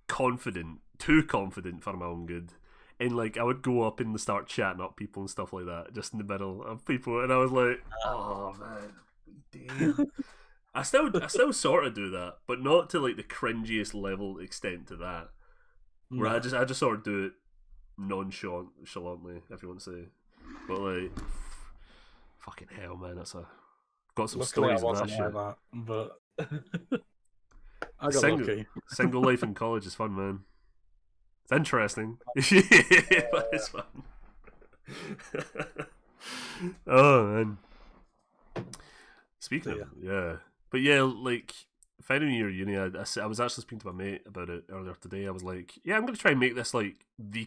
confident, too confident for my own good, and like I would go up and start chatting up people and stuff like that, just in the middle of people, and I was like, oh man, damn. I still sort of do that, but not to like the cringiest level extent to that. Where I just sort of do it nonchalantly, if you want to say. But like, fucking hell, man, got some stories of that shit. Like that, but I got lucky. Single life in college is fun, man. It's interesting, but it's fun. Oh man. Speaking of, but like final year of uni, I was actually speaking to my mate about it earlier today. I was like, I'm going to try and make this like the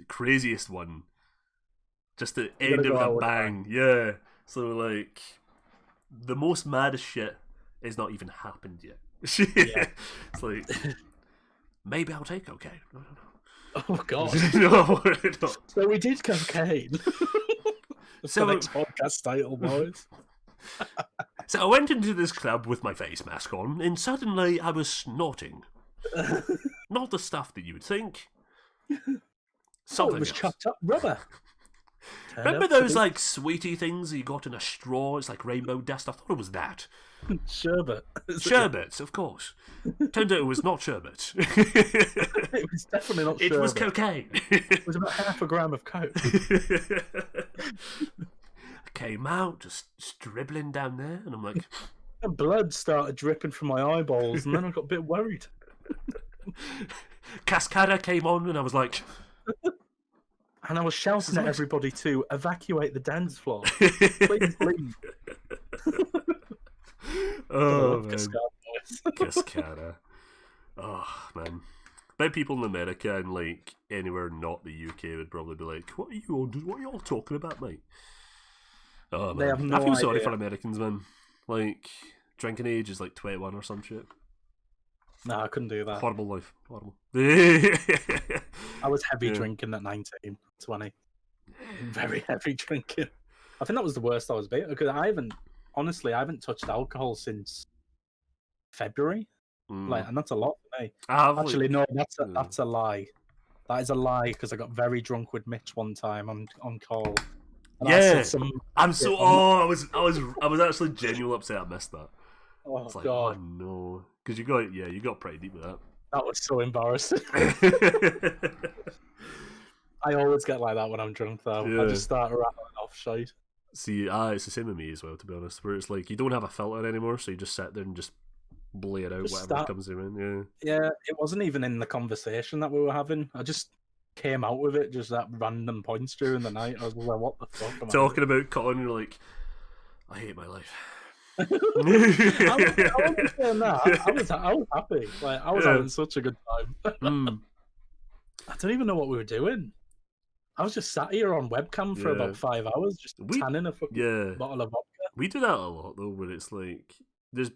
craziest one, just to end it with a bang. Yeah, so like the most maddest shit has not even happened yet. It's like maybe I'll take cocaine. No. Oh god. No. So we did cocaine. That's the next podcast title, boys. So I went into this club with my face mask on, and suddenly I was snorting. Not the stuff that you would think. Something it was else. chopped up rubber. Remember those like sweetie things that you got in a straw? It's like rainbow dust. I thought it was that. Sherbet. Sherbet, of course. Turned out it was not sherbet. It was definitely not sherbet. It was cocaine. It was about 0.5 gram of coke. I came out, just dribbling down there, and I'm like... And blood started dripping from my eyeballs, and then I got a bit worried. Cascada came on, and I was like, and I was shouting at everybody to evacuate the dance floor. Please, please. Oh man, Cascada. Oh man. I bet people in America and like anywhere not the UK would probably be like, What are you all talking about, mate?" Oh man, They have no I feel sorry idea. for Americans, man. Like drinking age is like 21 or some shit. No, I couldn't do that. Horrible life, horrible. I was heavy drinking at 19, 20. Very heavy drinking. I think that was the worst I was being because I haven't touched alcohol since February. Like, and that's a lot for me. Actually, no, that's a lie. That is a lie because I got very drunk with Mitch one time on call. And yeah, I was actually genuinely upset I missed that. Oh it's like, God, oh no, because you got pretty deep with that. That was so embarrassing. I always get like that when I'm drunk, though. Yeah. I just start rattling off shit. See, it's the same with me as well, to be honest. Where it's like you don't have a filter anymore, so you just sit there and just blare out whatever comes in. Yeah, it wasn't even in the conversation that we were having. I just came out with it just at random points during the night. I was like, "What the fuck?" Am Talking about Colin, you're like, "I hate my life." I wasn't saying that. I was happy. Like I was having such a good time. I don't even know what we were doing. I was just sat here on webcam for about 5 hours, just tanning a fucking bottle of vodka. We do that a lot though, where it's like there's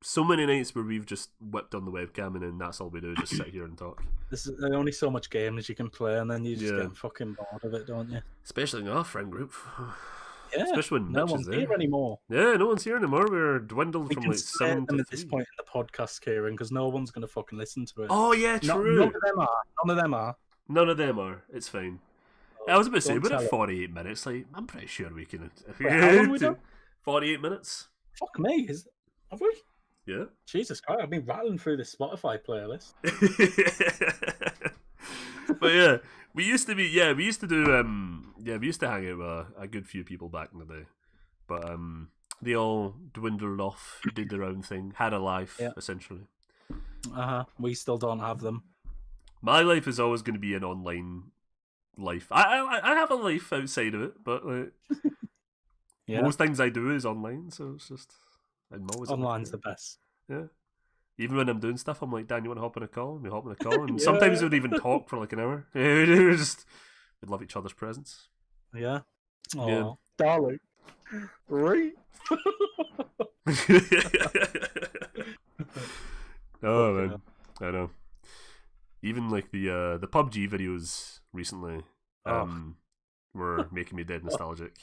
so many nights where we've just whipped on the webcam and then that's all we do, just sit here and talk. There's only so much games you can play, and then you just get fucking bored of it, don't you? Especially in our friend group. Yeah, especially when no Mitch one's is there. Here anymore. Yeah, no one's here anymore. We're dwindled we from can like 7 to them at this point in the podcast, Kieran, because no one's going to fucking listen to it. Oh yeah, true. None of them are. None of them are. It's fine. I was about to say, we're at 48 minutes. Like, I'm pretty sure we can. Wait, how long we done? 48 minutes. Fuck me. Have we? Yeah. Jesus Christ, I've been rattling through this Spotify playlist. But yeah, we used to hang out with a good few people back in the day. But they all dwindled off, did their own thing, had a life, essentially. We still don't have them. My life is always going to be an online life. I have a life outside of it, but like, most things I do is online, so it's just I'm always online's the best. Yeah. Even when I'm doing stuff, I'm like, Dan, you want to hop on a call? And we hop on a call, and sometimes we would even talk for like an hour. We'd love each other's presence. Yeah. Oh, darling. Right. Oh man, I know. Even like the PUBG videos recently were making me dead nostalgic.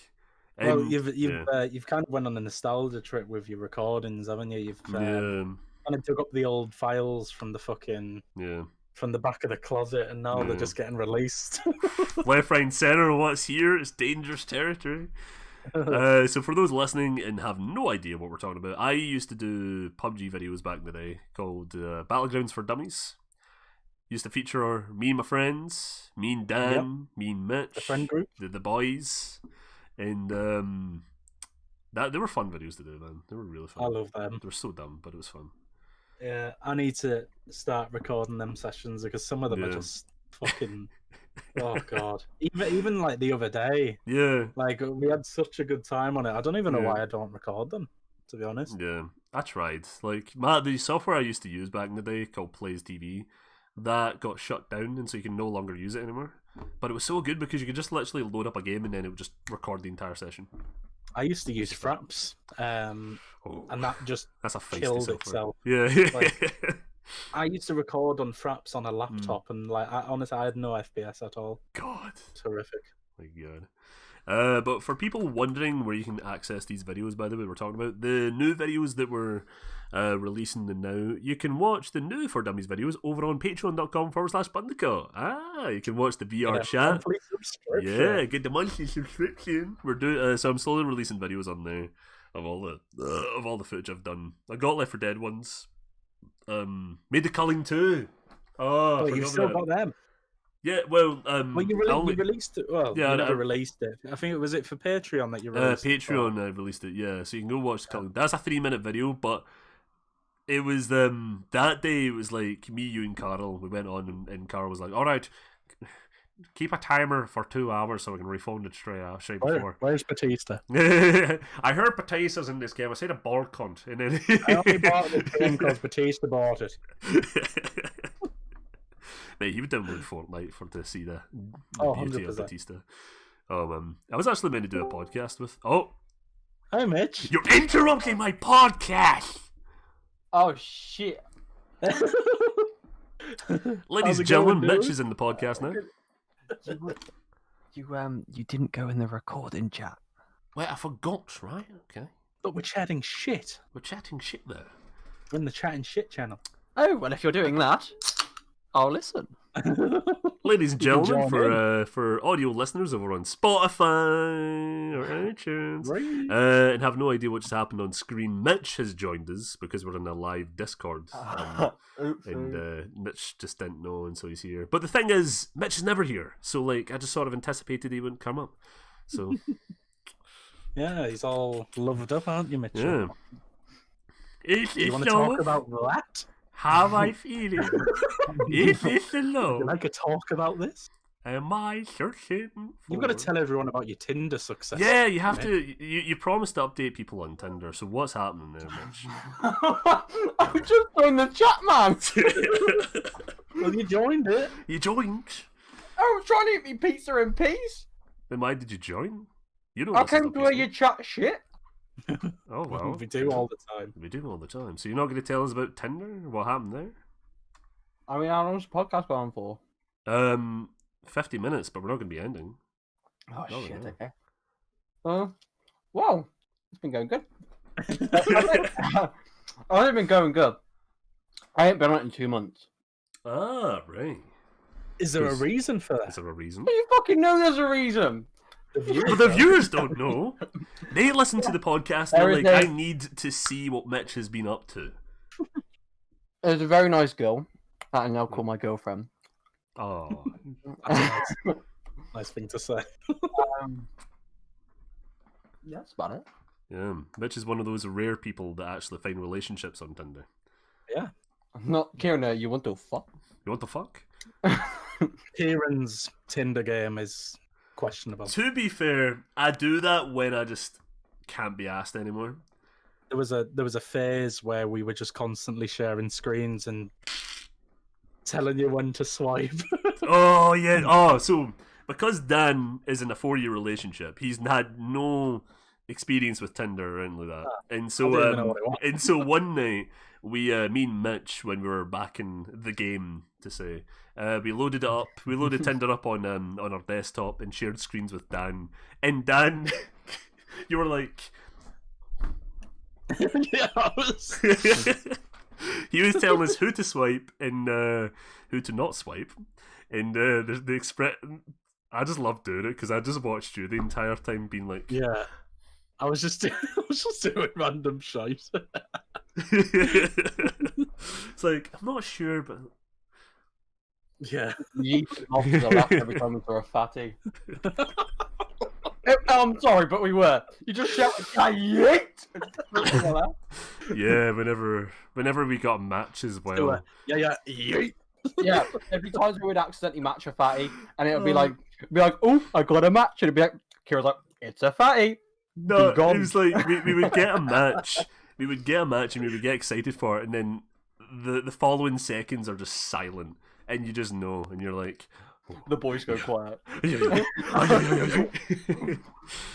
Well, you've kind of went on a nostalgia trip with your recordings, haven't you? You've kind of dug up the old files from the fucking from the back of the closet, and now they're just getting released. Left, right, and center. What's here? It's dangerous territory. So for those listening and have no idea what we're talking about, I used to do PUBG videos back in the day called Battlegrounds for Dummies. Used to feature me and my friends, me and Dan, me and Mitch, the friend group, the boys, and they were fun videos to do, man. They were really fun. I love them. They were so dumb, but it was fun. Yeah, I need to start recording them sessions because some of them are just fucking. Oh god! Even like the other day, like we had such a good time on it. I don't even know why I don't record them, to be honest. Yeah, I tried. Like the software I used to use back in the day called Plays TV, that got shut down, and so you can no longer use it anymore. But it was so good because you could just literally load up a game and then it would just record the entire session. I used to use Fraps, and that just that's a killed software. itself. Yeah. Like, I used to record on Fraps on a laptop, and like honestly, I had no FPS at all. God, terrific. My God. But for people wondering where you can access these videos, by the way, we're talking about the new videos that we're releasing now. You can watch the new For Dummies videos over on patreon.com/Bundicot. You can watch the VR chat. Yeah, get the monthly subscription. We're doing so I'm slowly releasing videos on there of all the footage I've done. I got Left 4 Dead ones. Made the Culling 2. Oh, you've still got them. Yeah, well, you released it. Well, you never released it. I think it was for Patreon that you released. Patreon, I released it. Yeah, so you can go watch the Culling. That's a 3-minute video, but it was that day. It was like me, you, and Carl. We went on, and Carl was like, "All right, keep a timer for 2 hours so we can refund it straight before." Where's Batista? I heard Batista's in this game. I said a bald cunt, and then I only bought the game because Batista bought it. Mate, he would download Fortnite to see the beauty 100%. of Batista. I was actually meant to do a podcast with. Oh, Hi, Mitch. you're interrupting my podcast. Oh shit! Ladies and gentlemen, Mitch is in the podcast now. You didn't go in the recording chat. Wait, I forgot, right? Okay. But we're chatting shit. We're chatting shit there. We're in the chatting shit channel. Oh well, if you're doing that, I'll listen. Ladies and You can gentlemen, join for audio listeners over on Spotify or iTunes, Right. and have no idea what's happened on screen, Mitch has joined us because we're in a live Discord. And Mitch just didn't know, and so he's here. But the thing is, Mitch is never here, so like I just sort of anticipated he wouldn't come up. So Yeah, he's all loved up, aren't you, Mitch? yeah. You want to talk about that? How I feeling? Is this Would alone? you like to talk about this? Am I searching? You've got to tell everyone about your Tinder success. Yeah, you have mate. to. You promised to update people on Tinder. So what's happening there, Mitch? I'm just joined the chat, man. Well, you joined it. You joined. I was trying to eat me pizza in peace. Then why did you join? You know. I this is came the to where people. you chat shit. Oh well. We do all the time. We do all the time. So you're not going to tell us about Tinder? What happened there? I mean, how long's the podcast going for? 50 minutes, but we're not going to be ending. Oh No, shit. no. Okay. Well, it's been going good. I've been going good. I ain't been on it in 2 months. Ah, right. Is there a Is- reason for Is that? there a reason? You fucking know there's a reason. But the viewers don't know. They listen to the podcast and they're like, I need to see what Mitch has been up to. There's a very nice girl that I now call my girlfriend. Oh. That's a nice thing to say. Yeah, that's about it. Yeah. Mitch is one of those rare people that actually find relationships on Tinder. I'm not Kieran. You want to fuck? You want the fuck? Kieran's Tinder game is questionable. To be fair, I do that when I just can't be asked anymore. There was a phase where we were just constantly sharing screens and telling you when to swipe. Oh, yeah. Oh, so because Dan is in a 4-year relationship, he's had no experience with Tinder or anything like that. And I so, don't even know what it was. and so one night, me and Mitch, when we were back in the game, to say, we loaded it up. We loaded Tinder up on our desktop and shared screens with Dan. And Dan, you were like, Yeah, I was. he was telling us who to swipe and who to not swipe. And the express, I just loved doing it because I just watched you the entire time, being like, Yeah. I was just doing random shit. it's like, I'm not sure, but Yeah. You eat off to the left every time we saw a fatty. I'm sorry, but we were. You just shouted, "I yeet!" yeah, whenever we got a match as well. Yeah. Yeet. Yeah, every time we would accidentally match a fatty, and it would be like, "Oh, I got a match," and it'd be like, Kira's like, "It's a fatty." No, Be gone. it was like we would get a match. We would get a match and we would get excited for it, and then the following seconds are just silent, and you just know, and you're like, The boys go quiet.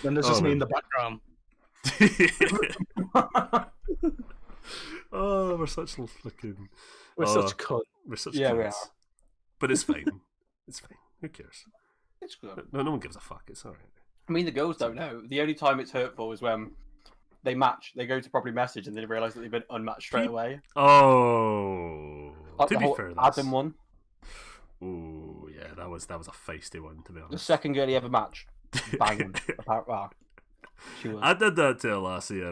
Then there's just me in the background. Oh, we're such fucking. We're such cunts. We're such Yeah, we cunts. are. But it's fine. It's fine. Who cares? It's good. No one gives a fuck. It's alright. I mean, the girls don't know. The only time it's hurtful is when they match. They go to probably message and they realise that they've been unmatched straight away. Oh, Like to the be whole fair, that's... Adam one. Ooh, yeah, that was a feisty one, to be The honest. second girl he ever matched. Banging. Well, she was. I did that to a lassie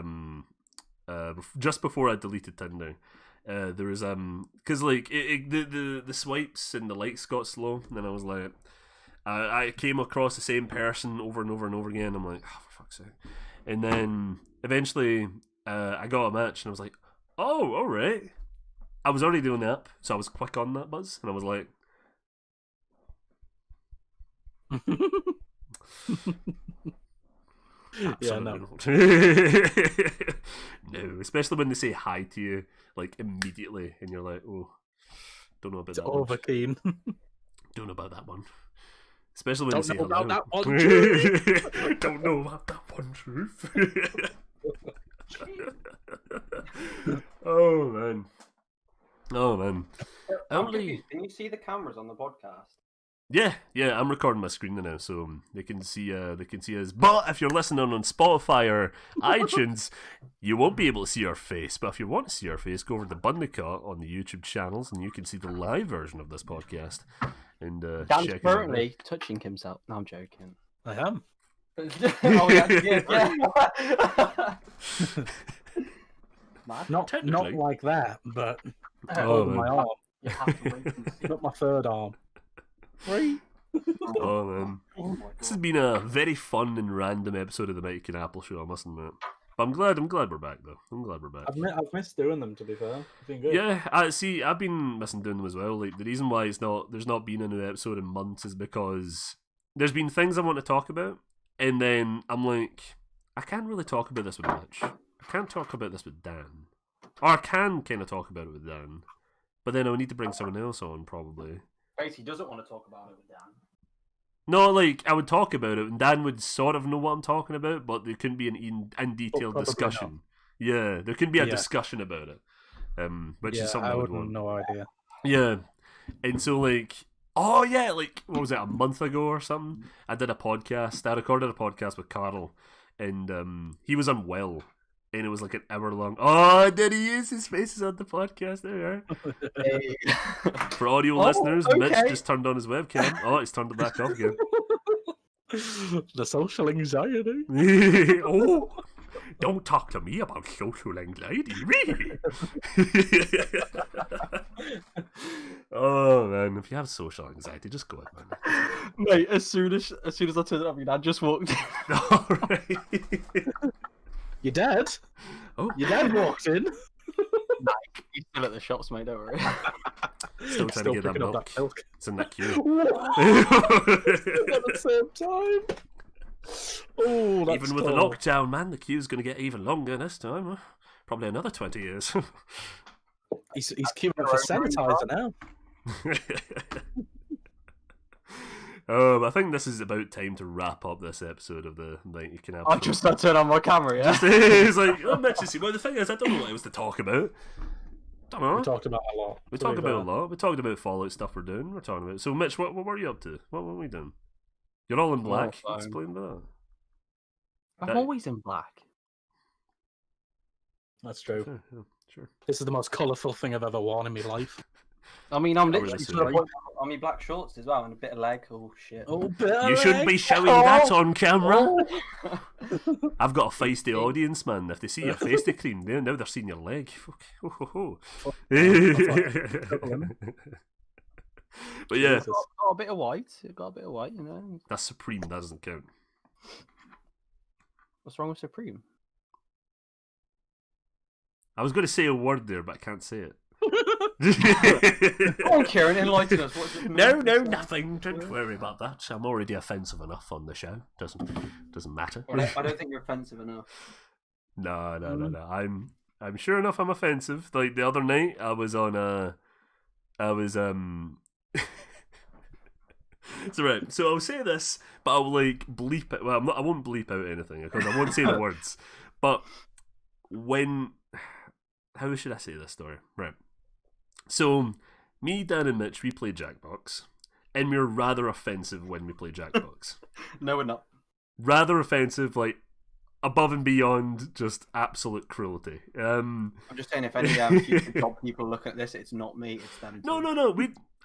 just before I deleted Tinder. There was because like the swipes and the likes got slow, and then I was like, I came across the same person over and over and over again. I'm like, oh, for fuck's sake! And then eventually I got a match, and I was like, Oh, all right. I was already doing the app, so I was quick on that buzz, and I was like, Yeah, absolutely not. No, especially when they say hi to you like immediately, and you're like, oh, don't know about it's that over one. keen. Don't know about that one. Especially when Don't they say know hello. about that one, Truth. Don't know about that one, Truth. Oh man. Oh man. I'm confused. Can you see the cameras on the podcast? Yeah, I'm recording my screen now, so they can see us. But if you're listening on Spotify or iTunes, you won't be able to see our face. But if you want to see our face, go over to Bundicot on the YouTube channels, and you can see the live version of this podcast. And Dan's check currently touching himself. No, I'm joking. I am. Oh yeah. Not like that, but Oh, my man. arm. You have to wait and see. Not my third arm. Right? Oh man, Oh my this God. has been a very fun and random episode of the Mighty Cunapple Show, I must admit. But I'm glad we're back though. I'm glad we're back. I've missed doing them, to be fair. It's been good. Yeah, I've been missing doing them as well. Like the reason why there's not been a new episode in months is because there's been things I want to talk about, and then I'm like, I can't really talk about this with Mitch. I can't talk about this with Dan, or I can kind of talk about it with Dan, but then I would need to bring someone else on probably. Basically, he doesn't want to talk about it with Dan. No, like I would talk about it, and Dan would sort of know what I'm talking about, but there couldn't be an in detailed probably discussion. Yeah, there couldn't be a Yeah. discussion about it, which Yeah, is something I I would wouldn't want. no idea. Yeah, and so like, oh yeah, like what was it, a month ago or something? I did a podcast. I recorded a podcast with Carl, and he was unwell, and it was like an hour long. Oh, did he use his faces on the podcast? There we are. Hey. For audio Oh, listeners, okay. Mitch just turned on his webcam. Oh, he's turned it back off again. The social anxiety. Oh, don't talk to me about social anxiety. Oh man, if you have social anxiety, just go ahead, man. Mate, as soon as I turned it up, your dad just walked in. All right. Your dad? Oh, Your dad walked in. He's still at the shops, mate, don't worry. still trying to get that picking up milk. that milk. It's in that queue. At the same time. Oh, that's Even with the tall. lockdown, man, the queue's going to get even longer this time. Probably another 20 years. He's queuing up for sanitizer now. I think this is about time to wrap up this episode of the Night You Can Have. I just not turn on my camera, yeah? It's like, oh, Mitch, you see. Well, the thing is, I don't know what else to talk about. Don't know. We talked about a lot. We to talked be about fair. a lot. We talked about Fallout stuff we're doing. We're talking about. So, Mitch, what were you up to? What were we doing? You're all in black. fine. Explain about I'm that. always in black. That's true. Sure. This is the most colourful thing I've ever worn in my life. I mean, I'm Oh, literally really to the point on my black shorts as well, and a bit of leg. Oh, shit. Oh, You shouldn't be showing that on camera. Oh. I've got a feisty audience, man. If they see your face cream, now they're seeing your leg. But yeah, Jesus. Got a bit of white. Got a bit of white, you know. that's Supreme. That doesn't count. What's wrong with Supreme? I was going to say a word there, but I can't say it. Go on, Kieran, enlighten us. What's it No, mean? nothing. Don't worry about that. I'm already offensive enough on the show. Doesn't matter. Well, I don't think you're offensive enough. No. I'm sure enough. I'm offensive. Like the other night, I was So right, so I'll say this, but I'll like bleep it. Well, I won't bleep out anything because I won't say the words. But how should I say this story? Right. So me, Dan, and Mitch, we play Jackbox, and we're rather offensive when we play Jackbox. No, we're not. Rather offensive, like above and beyond just absolute cruelty. I'm just saying, if any future job people look at this, it's not me, it's them. No.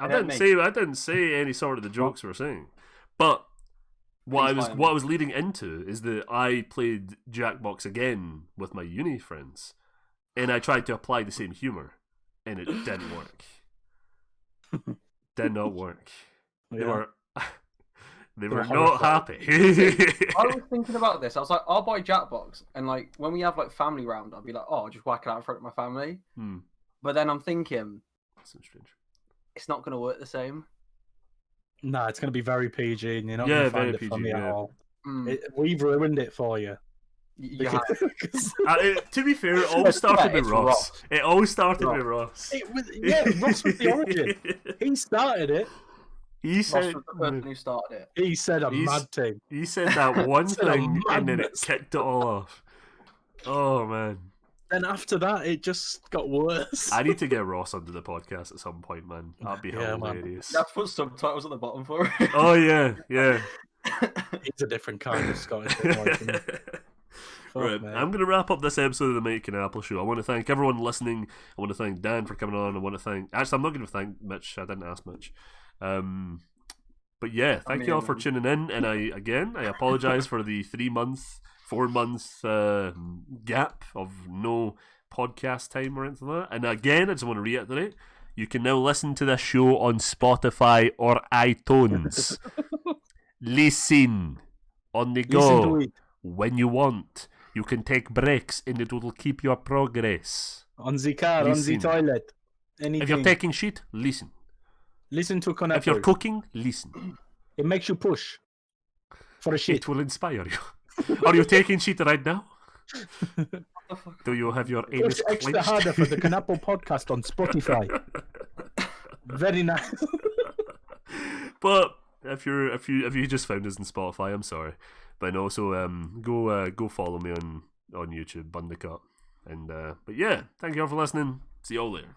I don't didn't say any sort of the jokes we're saying, but what Please I was leading into is that I played Jackbox again with my uni friends, and I tried to apply the same humor, and it didn't work. Did not work. They Yeah. were They were not happy. I was thinking about this. I was like, I'll buy Jackbox, and like when we have like family round, I'll be like, oh, I'll just whack it out in front of my family. But then I'm thinking, that's so strange. It's not going to work the same. No, it's going to be very PG, and you're not going to find it funny at all. We've ruined it for you. Yeah. To be fair, it all started with Ross. It all started with Ross. Ross was the origin. He started it. He said, Ross was the person who started it. He said a mad thing. He said that one thing, and then it kicked it all off. Oh, man. Then after that, it just got worse. I need to get Ross onto the podcast at some point, man. That'd be hilarious. That's put subtitles at the bottom for it. Oh, yeah. He's a different kind of Scottish. Right, I'm going to wrap up this episode of the Mike Cunapple Show. I want to thank everyone listening. I want to thank Dan for coming on. I want to thank... Actually, I'm not going to thank Mitch. I didn't ask Mitch. But yeah, thank you all for tuning in. And I apologise for the 4-month gap of no podcast time or anything like that. And again, I just want to reiterate, you can now listen to this show on Spotify or iTunes. Listen on the go when you want. You can take breaks and it will keep your progress. On the car, on the toilet. Anything. If you're taking shit, listen. Listen to Cunapple. If you're cooking, listen. It makes you push for a shit. It will inspire you. Are you taking shit right now? Do you have your anus clenched? Extra harder for the Cunapple podcast on Spotify. Very nice. But if you just found us on Spotify, I'm sorry. But also go follow me on YouTube, Bundicot. And but yeah, thank you all for listening. See you all later.